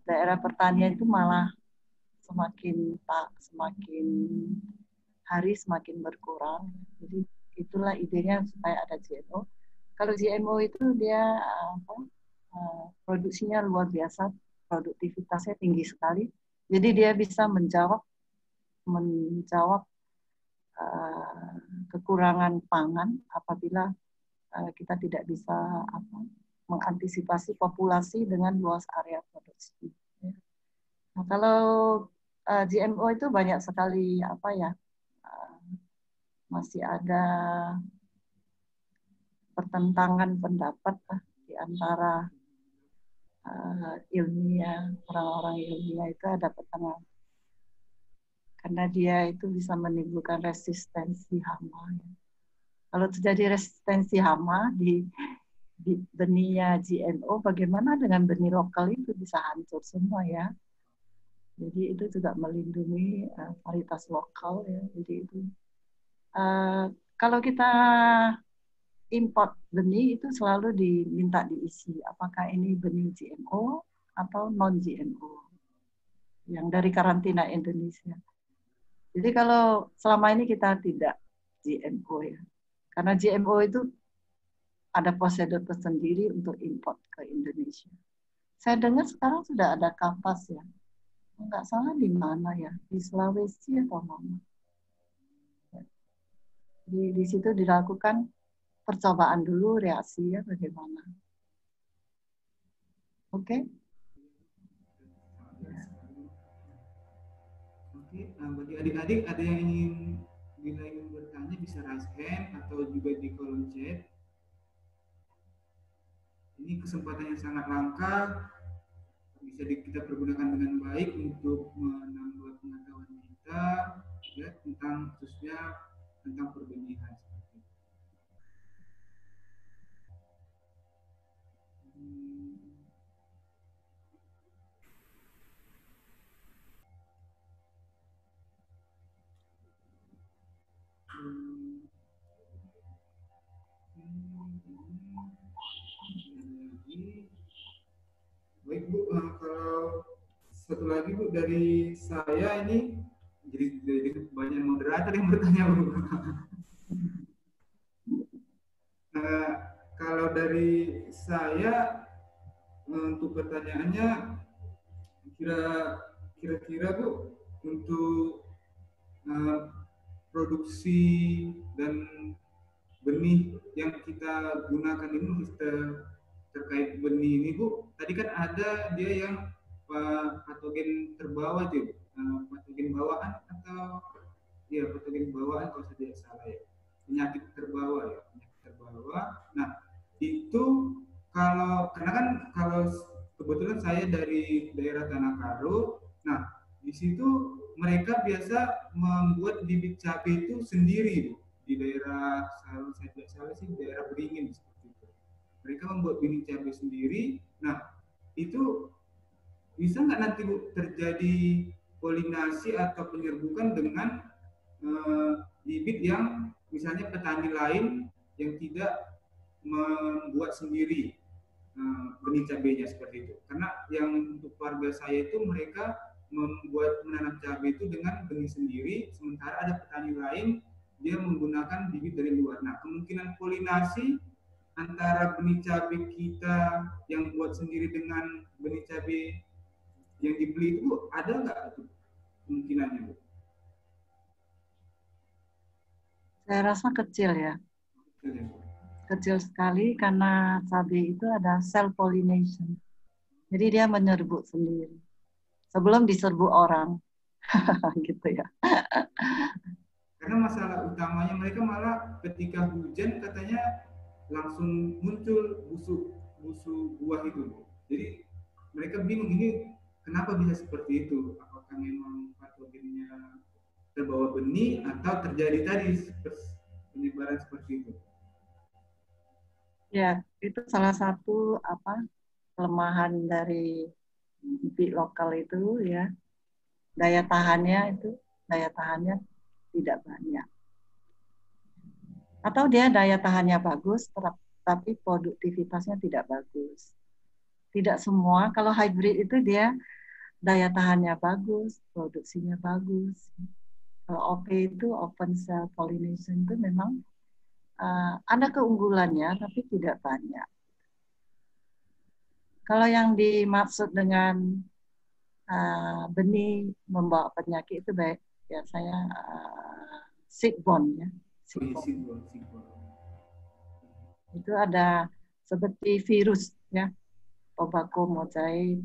Daerah pertanian itu malah semakin hari semakin berkurang. Jadi itulah idenya supaya ada GMO. Kalau GMO itu dia produksinya luar biasa, produktivitasnya tinggi sekali. Jadi dia bisa menjawab kekurangan pangan apabila kita tidak bisa mengantisipasi populasi dengan luas area produksi. Nah, kalau GMO itu banyak sekali masih ada pertentangan pendapat di antara orang-orang ilmiah itu ada pertentangan. Karena dia itu bisa menimbulkan resistensi hama. Kalau terjadi resistensi hama di benihnya GMO, bagaimana dengan benih lokal itu bisa hancur semua ya. Jadi itu juga melindungi varietas lokal ya. Jadi itu kalau kita import benih itu selalu diminta diisi apakah ini benih GMO atau non GMO yang dari karantina Indonesia. Jadi kalau selama ini kita tidak GMO ya, karena GMO itu ada prosedur tersendiri untuk import ke Indonesia. Saya dengar sekarang sudah ada kapas ya, nggak salah di mana ya, di Sulawesi atau mana. Di situ dilakukan percobaan dulu reaksinya bagaimana. Oke? Oke, bagi adik-adik ada yang ingin bertanya bisa raise hand atau juga di kolom chat. Ini kesempatan yang sangat langka, bisa kita pergunakan dengan baik untuk menambah pengetahuan kita ya, khususnya tentang perbenihan. Baik Bu, kalau satu lagi Bu dari saya ini, jadi banyak moderator yang bertanya Bu. Nah, kalau dari saya untuk pertanyaannya, kira-kira Bu untuk produksi dan benih yang kita gunakan ini, terkait benih ini Bu, tadi kan ada dia yang patogen terbawa tuh, patogen bawaan atau ya patogen bawaan kalau saya tidak salah ya, penyakit terbawa ya, penyakit terbawa. Nah itu karena kan kalau kebetulan saya dari daerah Tanah Karo, nah di situ mereka biasa membuat bibit cabai itu sendiri Bu, di daerah saya tidak salah sih daerah Beringin seperti itu. Mereka membuat bibit cabai sendiri. Nah itu bisa nggak nanti Bu terjadi polinasi atau penyerbukan dengan bibit yang misalnya petani lain yang tidak membuat sendiri benih cabainya seperti itu. Karena yang untuk keluarga saya itu mereka menanam cabai itu dengan benih sendiri, sementara ada petani lain dia menggunakan bibit dari luar. Nah, kemungkinan polinasi antara benih cabai kita yang buat sendiri dengan benih cabai yang dibeli itu ada nggak itu kemungkinannya Bu? Saya rasa kecil ya. Kecil sekali karena cabai itu ada self pollination. Jadi dia menyerbu sendiri sebelum diserbu orang. Gitu ya. Karena masalah utamanya mereka malah ketika hujan katanya langsung muncul busuk buah itu. Jadi mereka bingung ini kenapa bisa seperti itu? Apakah memang patogennya terbawa benih atau terjadi tadi penyebaran seperti itu? Ya, itu salah satu kelemahan dari bibit lokal itu ya. Daya tahannya tidak banyak. Atau dia daya tahannya bagus, tapi produktivitasnya tidak bagus. Tidak semua, kalau hybrid itu dia daya tahannya bagus, produksinya bagus. Kalau OP itu open cell pollination itu memang ada keunggulannya, tapi tidak banyak. Kalau yang dimaksud dengan benih membawa penyakit itu baik, biasanya seedborne ya. Seedborne. Itu ada seperti virus ya, tobacco mosaic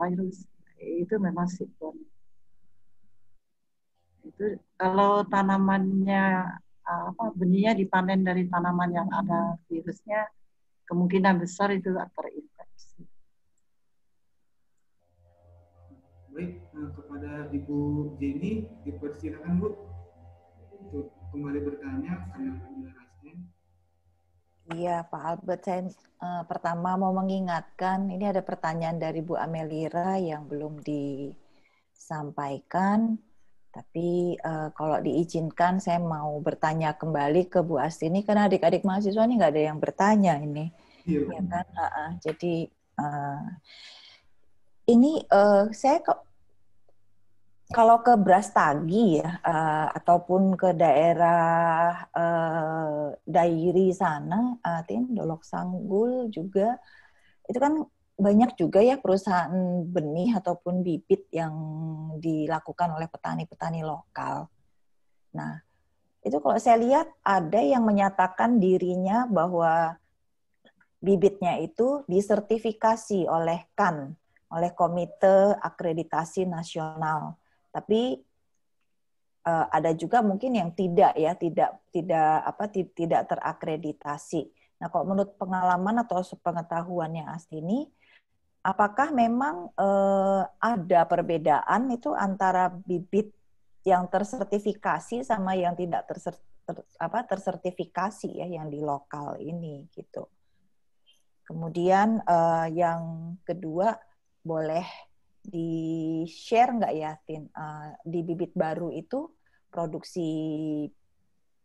virus, itu memang seedborne. Itu kalau tanamannya benihnya dipanen dari tanaman yang ada virusnya, kemungkinan besar itu terinfeksi. Baik, kepada Ibu Jenny dipersilakan Bu untuk kembali bertanya karena penjelasannya. Iya, Pak Albert, saya pertama mau mengingatkan, ini ada pertanyaan dari Bu Amelira yang belum disampaikan, tapi kalau diizinkan saya mau bertanya kembali ke Bu Astini, karena adik-adik mahasiswa ini nggak ada yang bertanya ini. Iya, ya kan? Jadi ini saya kalau ke Brastagi ya, ataupun ke daerah Dairi sana, Dolok Sanggul juga, itu kan banyak juga ya perusahaan benih ataupun bibit yang dilakukan oleh petani-petani lokal. Nah, itu kalau saya lihat ada yang menyatakan dirinya bahwa bibitnya itu disertifikasi oleh KAN, oleh Komite Akreditasi Nasional. Tapi ada juga mungkin yang tidak ya, tidak terakreditasi. Nah, kalau menurut pengalaman atau sepengetahuannya Astini, apakah memang ada perbedaan itu antara bibit yang tersertifikasi sama yang tidak tersertifikasi ya, yang di lokal ini gitu. Kemudian yang kedua, boleh di-share nggak ya, Tin? Di bibit baru itu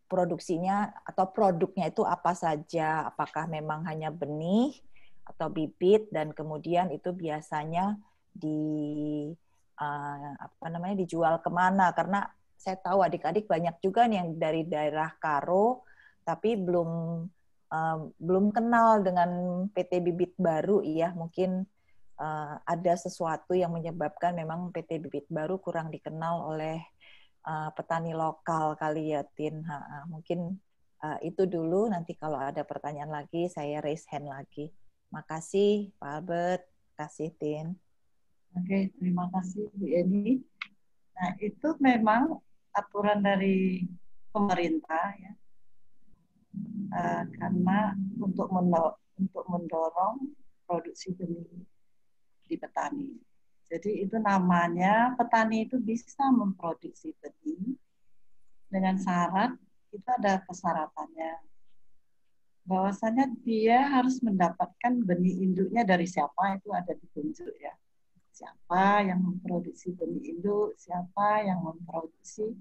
produksinya atau produknya itu apa saja? Apakah memang hanya benih atau bibit, dan kemudian itu biasanya dijual kemana, karena saya tahu adik-adik banyak juga nih yang dari daerah Karo tapi belum kenal dengan PT Bibit Baru ya. Mungkin ada sesuatu yang menyebabkan memang PT Bibit Baru kurang dikenal oleh petani lokal kali ya, Tin. Mungkin itu dulu, nanti kalau ada pertanyaan lagi saya raise hand lagi. Makasih Pak Albert, kasih Tin. Oke, terima kasih Bu Eni. Nah, itu memang aturan dari pemerintah ya. Karena untuk mendorong produksi benih di petani. Jadi itu namanya petani itu bisa memproduksi benih dengan syarat, itu ada persyaratannya. Bahwasanya dia harus mendapatkan benih induknya dari siapa, itu ada ditunjuk ya. Siapa yang memproduksi benih induk, siapa yang memproduksi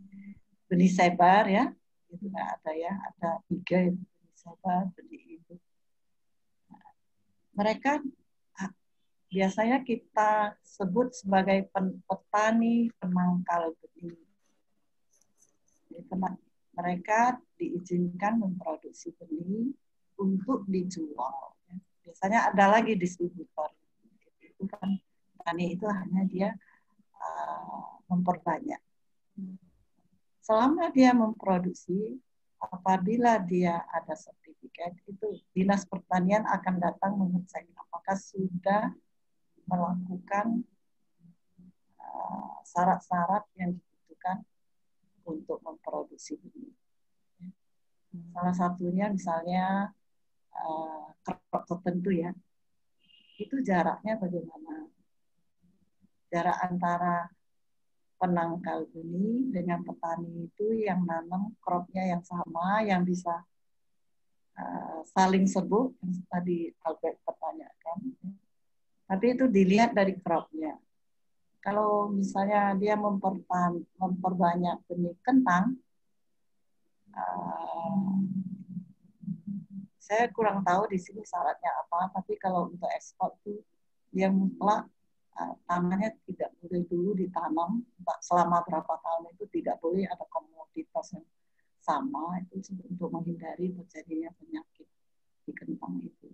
benih sebar ya. Itu nggak ada ya, ada 3 itu, benih sebar, benih induk. Mereka biasanya kita sebut sebagai petani penangkal benih. Mereka diizinkan memproduksi benih untuk dijual. Biasanya ada lagi distributor. Itu kan petani itu hanya dia memperbanyak. Selama dia memproduksi, apabila dia ada sertifikat, itu Dinas Pertanian akan datang mengecek apakah sudah melakukan syarat-syarat yang dibutuhkan untuk memproduksi benih. Salah satunya misalnya crop tertentu ya, itu jaraknya bagaimana? Jarak antara penangkal benih dengan petani itu yang nanam cropnya yang sama, yang bisa saling serbu, yang tadi Albert pertanyakan. Tapi itu dilihat dari cropnya. Kalau misalnya dia memperbanyak benih kentang, saya kurang tahu di sini syaratnya apa, tapi kalau untuk ekspor itu dia mutlak tanahnya tidak boleh dulu ditanam selama berapa tahun, itu tidak boleh ada komoditas yang sama, itu untuk menghindari terjadinya penyakit di kentang itu.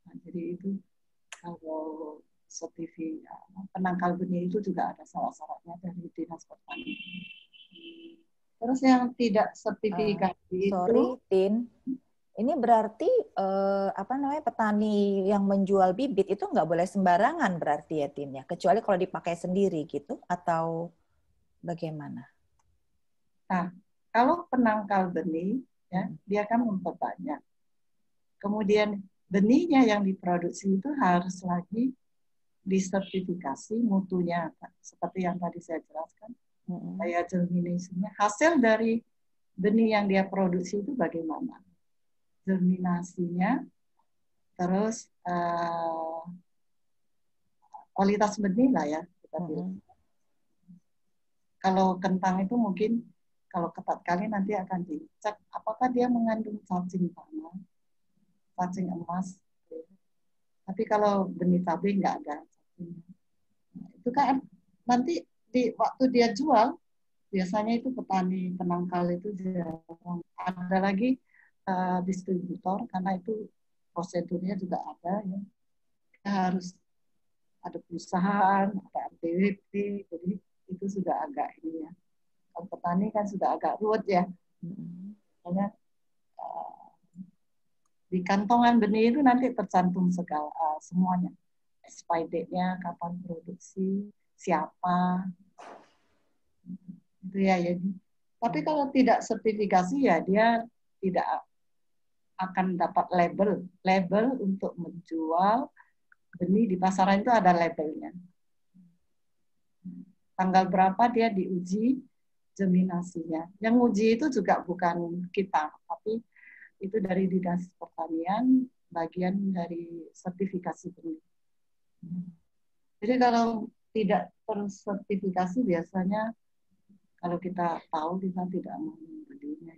Nah, jadi itu kalau sertifikat penangkal benih itu juga ada syarat-syaratnya dari Dinas Pertanian. Terus yang tidak sertifikasi sorry, itu, Tin. Ini berarti petani yang menjual bibit itu nggak boleh sembarangan berarti ya, Tin ya, kecuali kalau dipakai sendiri gitu, atau bagaimana? Nah, kalau penangkal benih ya, dia kan memperbanyak. Kemudian benihnya yang diproduksi itu harus lagi disertifikasi mutunya, seperti yang tadi saya jelaskan, kayak germinasinya. Hasil dari benih yang dia produksi itu bagaimana? Germinasinya, terus kualitas benih lah ya kita bilang. Kalau kentang itu mungkin kalau ketat kali nanti akan dicek apakah dia mengandung cacing tanah, cacing emas. Tapi kalau benih cabai nggak ada cacingnya. Nah, itu kan nanti di waktu dia jual, biasanya itu petani penangkal itu jarang. Ada lagi distributor, karena itu prosedurnya juga ada ya. Kita harus ada perusahaan, ada BWP, jadi itu sudah agak ini ya. Kalau petani kan sudah agak ruwet ya. Karena di kantongan benih itu nanti tercantum segala semuanya. Expiry date-nya, kapan produksi, siapa. Itu ya. Tapi kalau tidak sertifikasi ya dia tidak akan dapat label untuk menjual benih di pasaran, itu ada labelnya. Tanggal berapa dia diuji germinasinya. Yang uji itu juga bukan kita, tapi itu dari Dinas Pertanian, bagian dari sertifikasi benih. Jadi kalau tidak tersertifikasi biasanya kalau kita tahu kita tidak mau membelinya.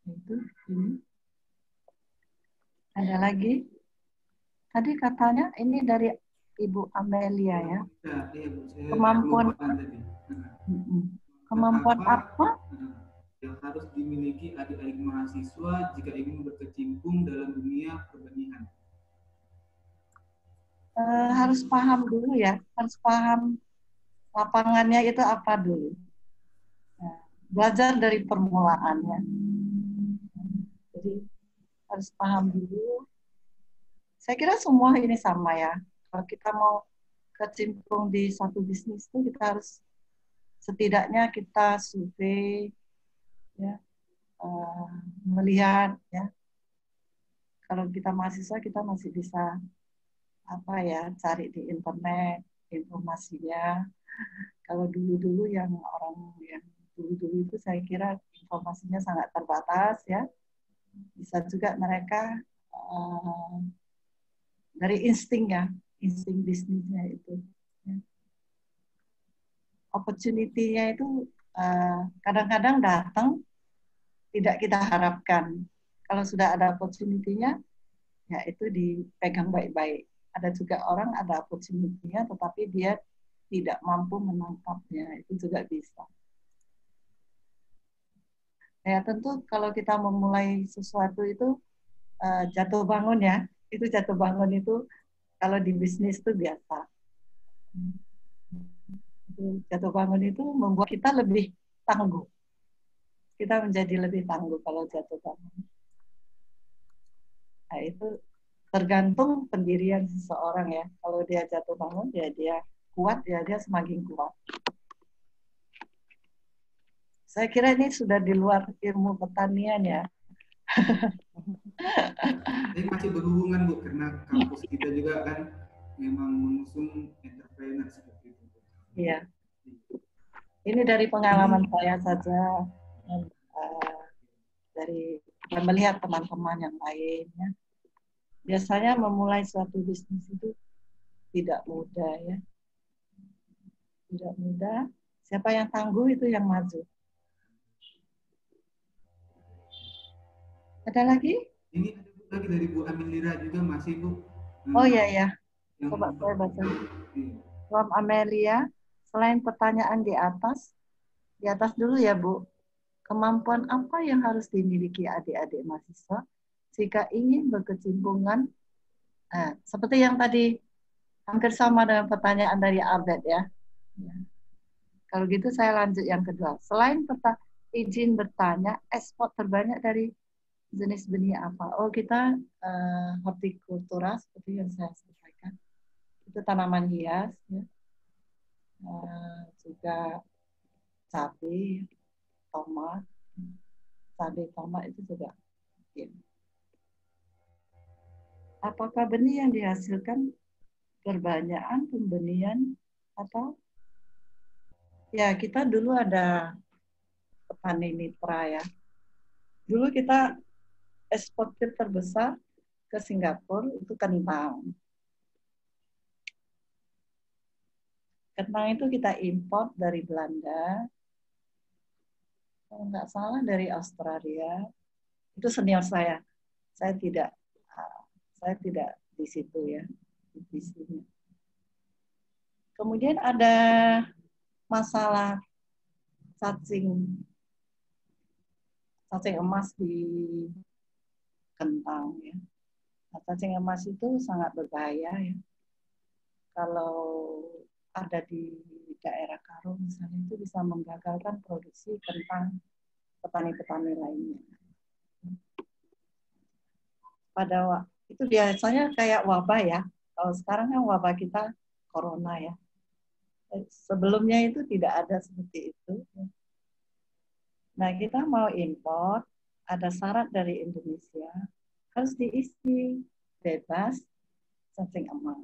Itu ini. Ada lagi? tadi katanya ini dari Ibu Amelia ya. Ya, iya Bu, saya Kemampuan kelupaan tadi. kemampuan apa yang harus dimiliki adik-adik mahasiswa jika ingin berkecimpung dalam dunia perbenihan? harus paham dulu ya, harus paham lapangannya itu apa dulu. Nah, belajar dari permulaannya. Jadi harus paham dulu. Saya kira semua ini sama ya. Kalau kita mau kecimpung di suatu bisnis itu kita harus setidaknya kita survei, ya, melihat ya. Kalau kita mahasiswa kita masih bisa apa ya, cari di internet informasinya. Kalau dulu-dulu yang orang yang dulu-dulu itu saya kira informasinya sangat terbatas ya. Bisa juga mereka dari insting ya, insting bisnisnya itu. Ya. Opportunity-nya itu kadang-kadang datang tidak kita harapkan. Kalau sudah ada opportunity-nya, ya itu dipegang baik-baik. Ada juga orang ada opportunity-nya, tetapi dia tidak mampu menangkapnya. Itu juga bisa. Ya tentu kalau kita memulai sesuatu itu jatuh bangun ya. Itu jatuh bangun itu kalau di bisnis itu biasa. Jatuh bangun itu membuat kita lebih tangguh. Kita menjadi lebih tangguh kalau jatuh bangun. Nah itu tergantung pendirian seseorang ya. Kalau dia jatuh bangun, ya dia kuat, ya dia semakin kuat. Saya kira ini sudah di luar ilmu pertanian ya. Ini masih berhubungan Bu, karena kampus kita juga kan memang mengusung entrepreneur seperti itu. Iya. Ini dari pengalaman saya saja, dari melihat teman-teman yang lainnya. Biasanya memulai suatu bisnis itu tidak mudah ya. Tidak mudah. Siapa yang tangguh itu yang maju. Ada lagi? Ini ada lagi dari Bu Amelia juga masih Bu. Oh iya ya. Coba saya baca. From Amelia, selain pertanyaan di atas dulu ya Bu. Kemampuan apa yang harus dimiliki adik-adik mahasiswa jika ingin berkecimpungan? Seperti yang tadi hampir sama dengan pertanyaan dari Abed ya. Kalau gitu saya lanjut yang kedua. Selain izin bertanya, ekspor terbanyak dari jenis benih apa? Oh kita hortikultura seperti yang saya sampaikan. Itu tanaman hias, ya. Juga cabai, tomat. Cabai tomat itu juga. Ya. Apakah benih yang dihasilkan kebanyakan pembenihan atau ya kita dulu ada petani mitra ya. Dulu kita eksportir terbesar ke Singapura itu kentang. Kentang itu kita import dari Belanda. Kalau nggak salah dari Australia. Itu senior saya. Saya tidak di situ ya. Di sini. Kemudian ada masalah cacing emas di kentang ya. Nah, cacing emas itu sangat berbahaya ya. Kalau ada di daerah Karo misalnya itu bisa menggagalkan produksi kentang petani-petani lainnya. Pada waktu itu biasanya kayak wabah ya. Kalau sekarang kan wabah kita corona ya. Sebelumnya itu tidak ada seperti itu. Nah, kita mau import, ada syarat dari Indonesia, harus diisi bebas cacing emas.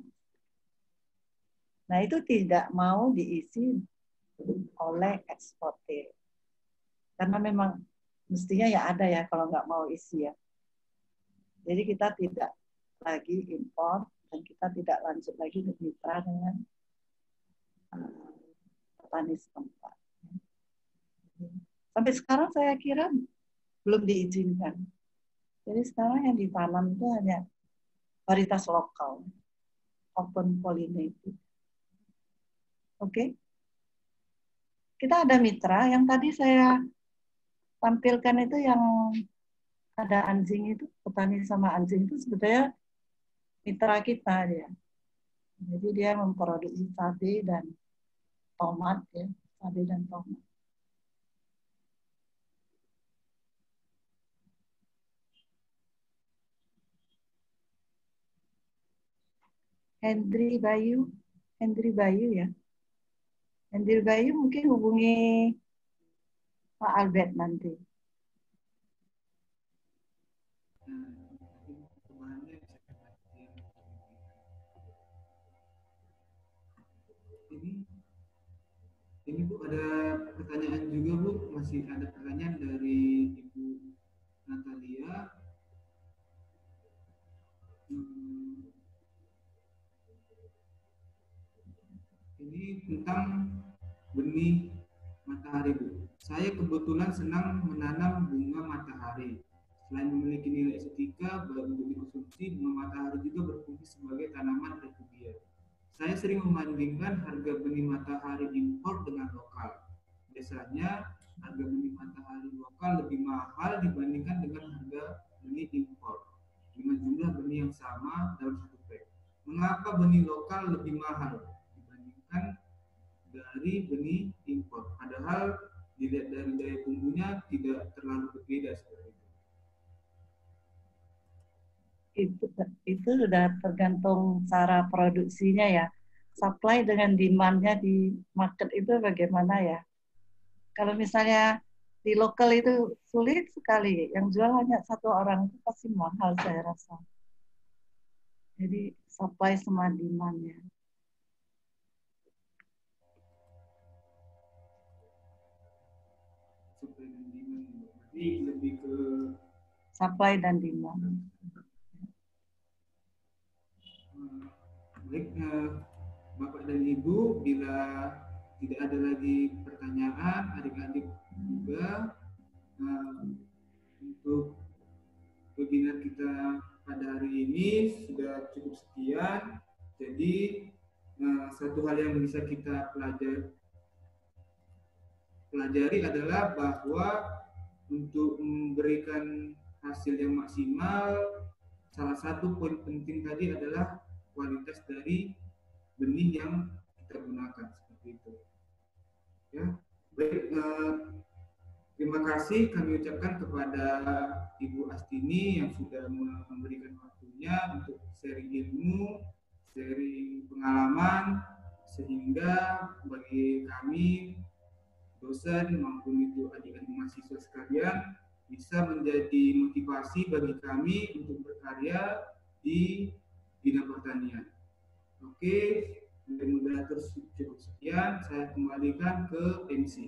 Nah, itu tidak mau diisi oleh eksportir. Karena memang mestinya ya ada ya kalau nggak mau isi ya. Jadi kita tidak lagi impor dan kita tidak lanjut lagi bermitra dengan petani setempat. Sampai sekarang saya kira belum diizinkan. Jadi sekarang yang ditanam itu hanya varietas lokal, open pollinated. Oke. Kita ada mitra yang tadi saya tampilkan itu yang ada anjing itu, petani sama anjing itu sebetulnya mitra kita ya. Jadi dia memproduksi cabai dan tomat ya, cabai dan tomat. Hendri Bayu ya. Hendri Bayu mungkin hubungi Pak Albert nanti. Ini Bu ada pertanyaan juga Bu, masih ada pertanyaan dari Ibu Natalia. Ini tentang benih matahari Bu. Saya kebetulan senang menanam bunga matahari. Selain memiliki nilai estetika, baik untuk dikonsumsi, bunga matahari juga berfungsi sebagai tanaman refugia. Saya sering membandingkan harga benih matahari impor dengan lokal. Biasanya harga benih matahari lokal lebih mahal dibandingkan dengan harga benih impor dengan jumlah benih yang sama dalam satu pack. Mengapa benih lokal lebih mahal dibandingkan dari benih impor? Padahal dilihat dari daya tumbuhnya tidak terlalu berbeda seperti itu. Itu sudah tergantung cara produksinya ya. Supply dengan demand-nya di market itu bagaimana ya. Kalau misalnya di lokal itu sulit sekali, yang jual hanya satu orang itu pasti mahal saya rasa. Jadi supply sama demand-nya. Supply dan demand. Jadi lebih ke supply dan demand. Baik, Bapak dan Ibu, bila tidak ada lagi pertanyaan, adik-adik juga untuk webinar kita pada hari ini sudah cukup sekian. Jadi satu hal yang bisa kita pelajari adalah bahwa untuk memberikan hasil yang maksimal, salah satu poin penting tadi adalah kualitas dari benih yang kita gunakan, seperti itu. Ya, baik. Terima kasih kami ucapkan kepada Ibu Astini yang sudah memberikan waktunya untuk sharing ilmu, sharing pengalaman, sehingga bagi kami dosen maupun itu adik-adik mahasiswa sekalian bisa menjadi motivasi bagi kami untuk berkarya di bidang pertanian. Oke, dari moderator cukup sekian, saya kembalikan ke MC.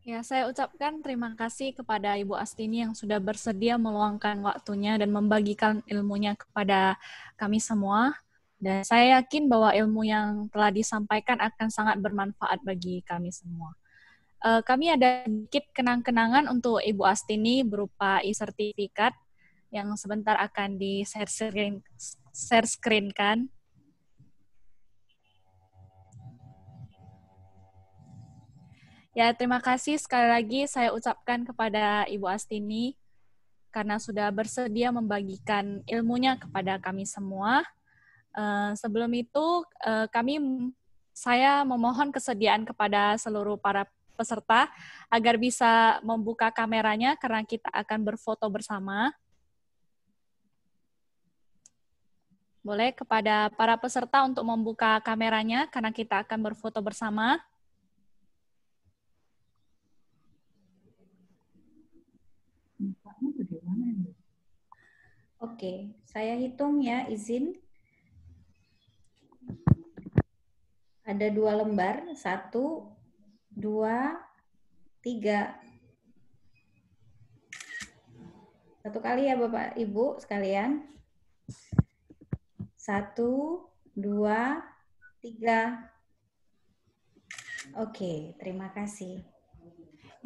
Ya, saya ucapkan terima kasih kepada Ibu Astini yang sudah bersedia meluangkan waktunya dan membagikan ilmunya kepada kami semua. Dan saya yakin bahwa ilmu yang telah disampaikan akan sangat bermanfaat bagi kami semua. Kami ada sedikit kenang-kenangan untuk Ibu Astini berupa e-sertifikat yang sebentar akan di-share screen-kan. Ya, terima kasih sekali lagi saya ucapkan kepada Ibu Astini karena sudah bersedia membagikan ilmunya kepada kami semua. Sebelum itu, saya memohon kesediaan kepada seluruh para peserta agar bisa membuka kameranya karena kita akan berfoto bersama. Boleh kepada para peserta untuk membuka kameranya karena kita akan berfoto bersama. Oke, saya hitung ya, izin. Ada 2 lembar, 1, 2, 3. Satu kali ya Bapak Ibu sekalian. 1, 2, 3. Oke, terima kasih.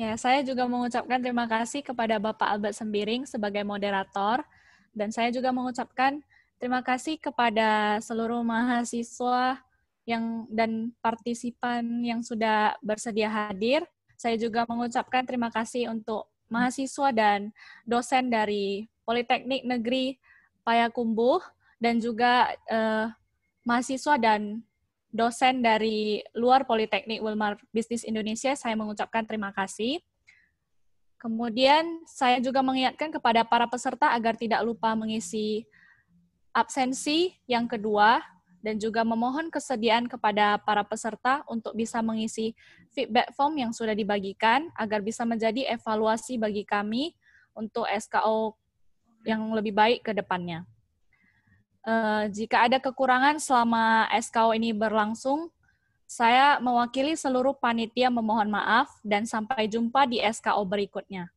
Ya, saya juga mengucapkan terima kasih kepada Bapak Albert Sembiring sebagai moderator. Dan saya juga mengucapkan terima kasih kepada seluruh mahasiswa dan partisipan yang sudah bersedia hadir. Saya juga mengucapkan terima kasih untuk mahasiswa dan dosen dari Politeknik Negeri Payakumbuh dan juga mahasiswa dan dosen dari luar Politeknik Wilmar Bisnis Indonesia. Saya mengucapkan terima kasih. Kemudian saya juga mengingatkan kepada para peserta agar tidak lupa mengisi absensi yang kedua dan juga memohon kesediaan kepada para peserta untuk bisa mengisi feedback form yang sudah dibagikan agar bisa menjadi evaluasi bagi kami untuk SKO yang lebih baik ke depannya. Jika ada kekurangan selama SKO ini berlangsung, saya mewakili seluruh panitia memohon maaf dan sampai jumpa di SKO berikutnya.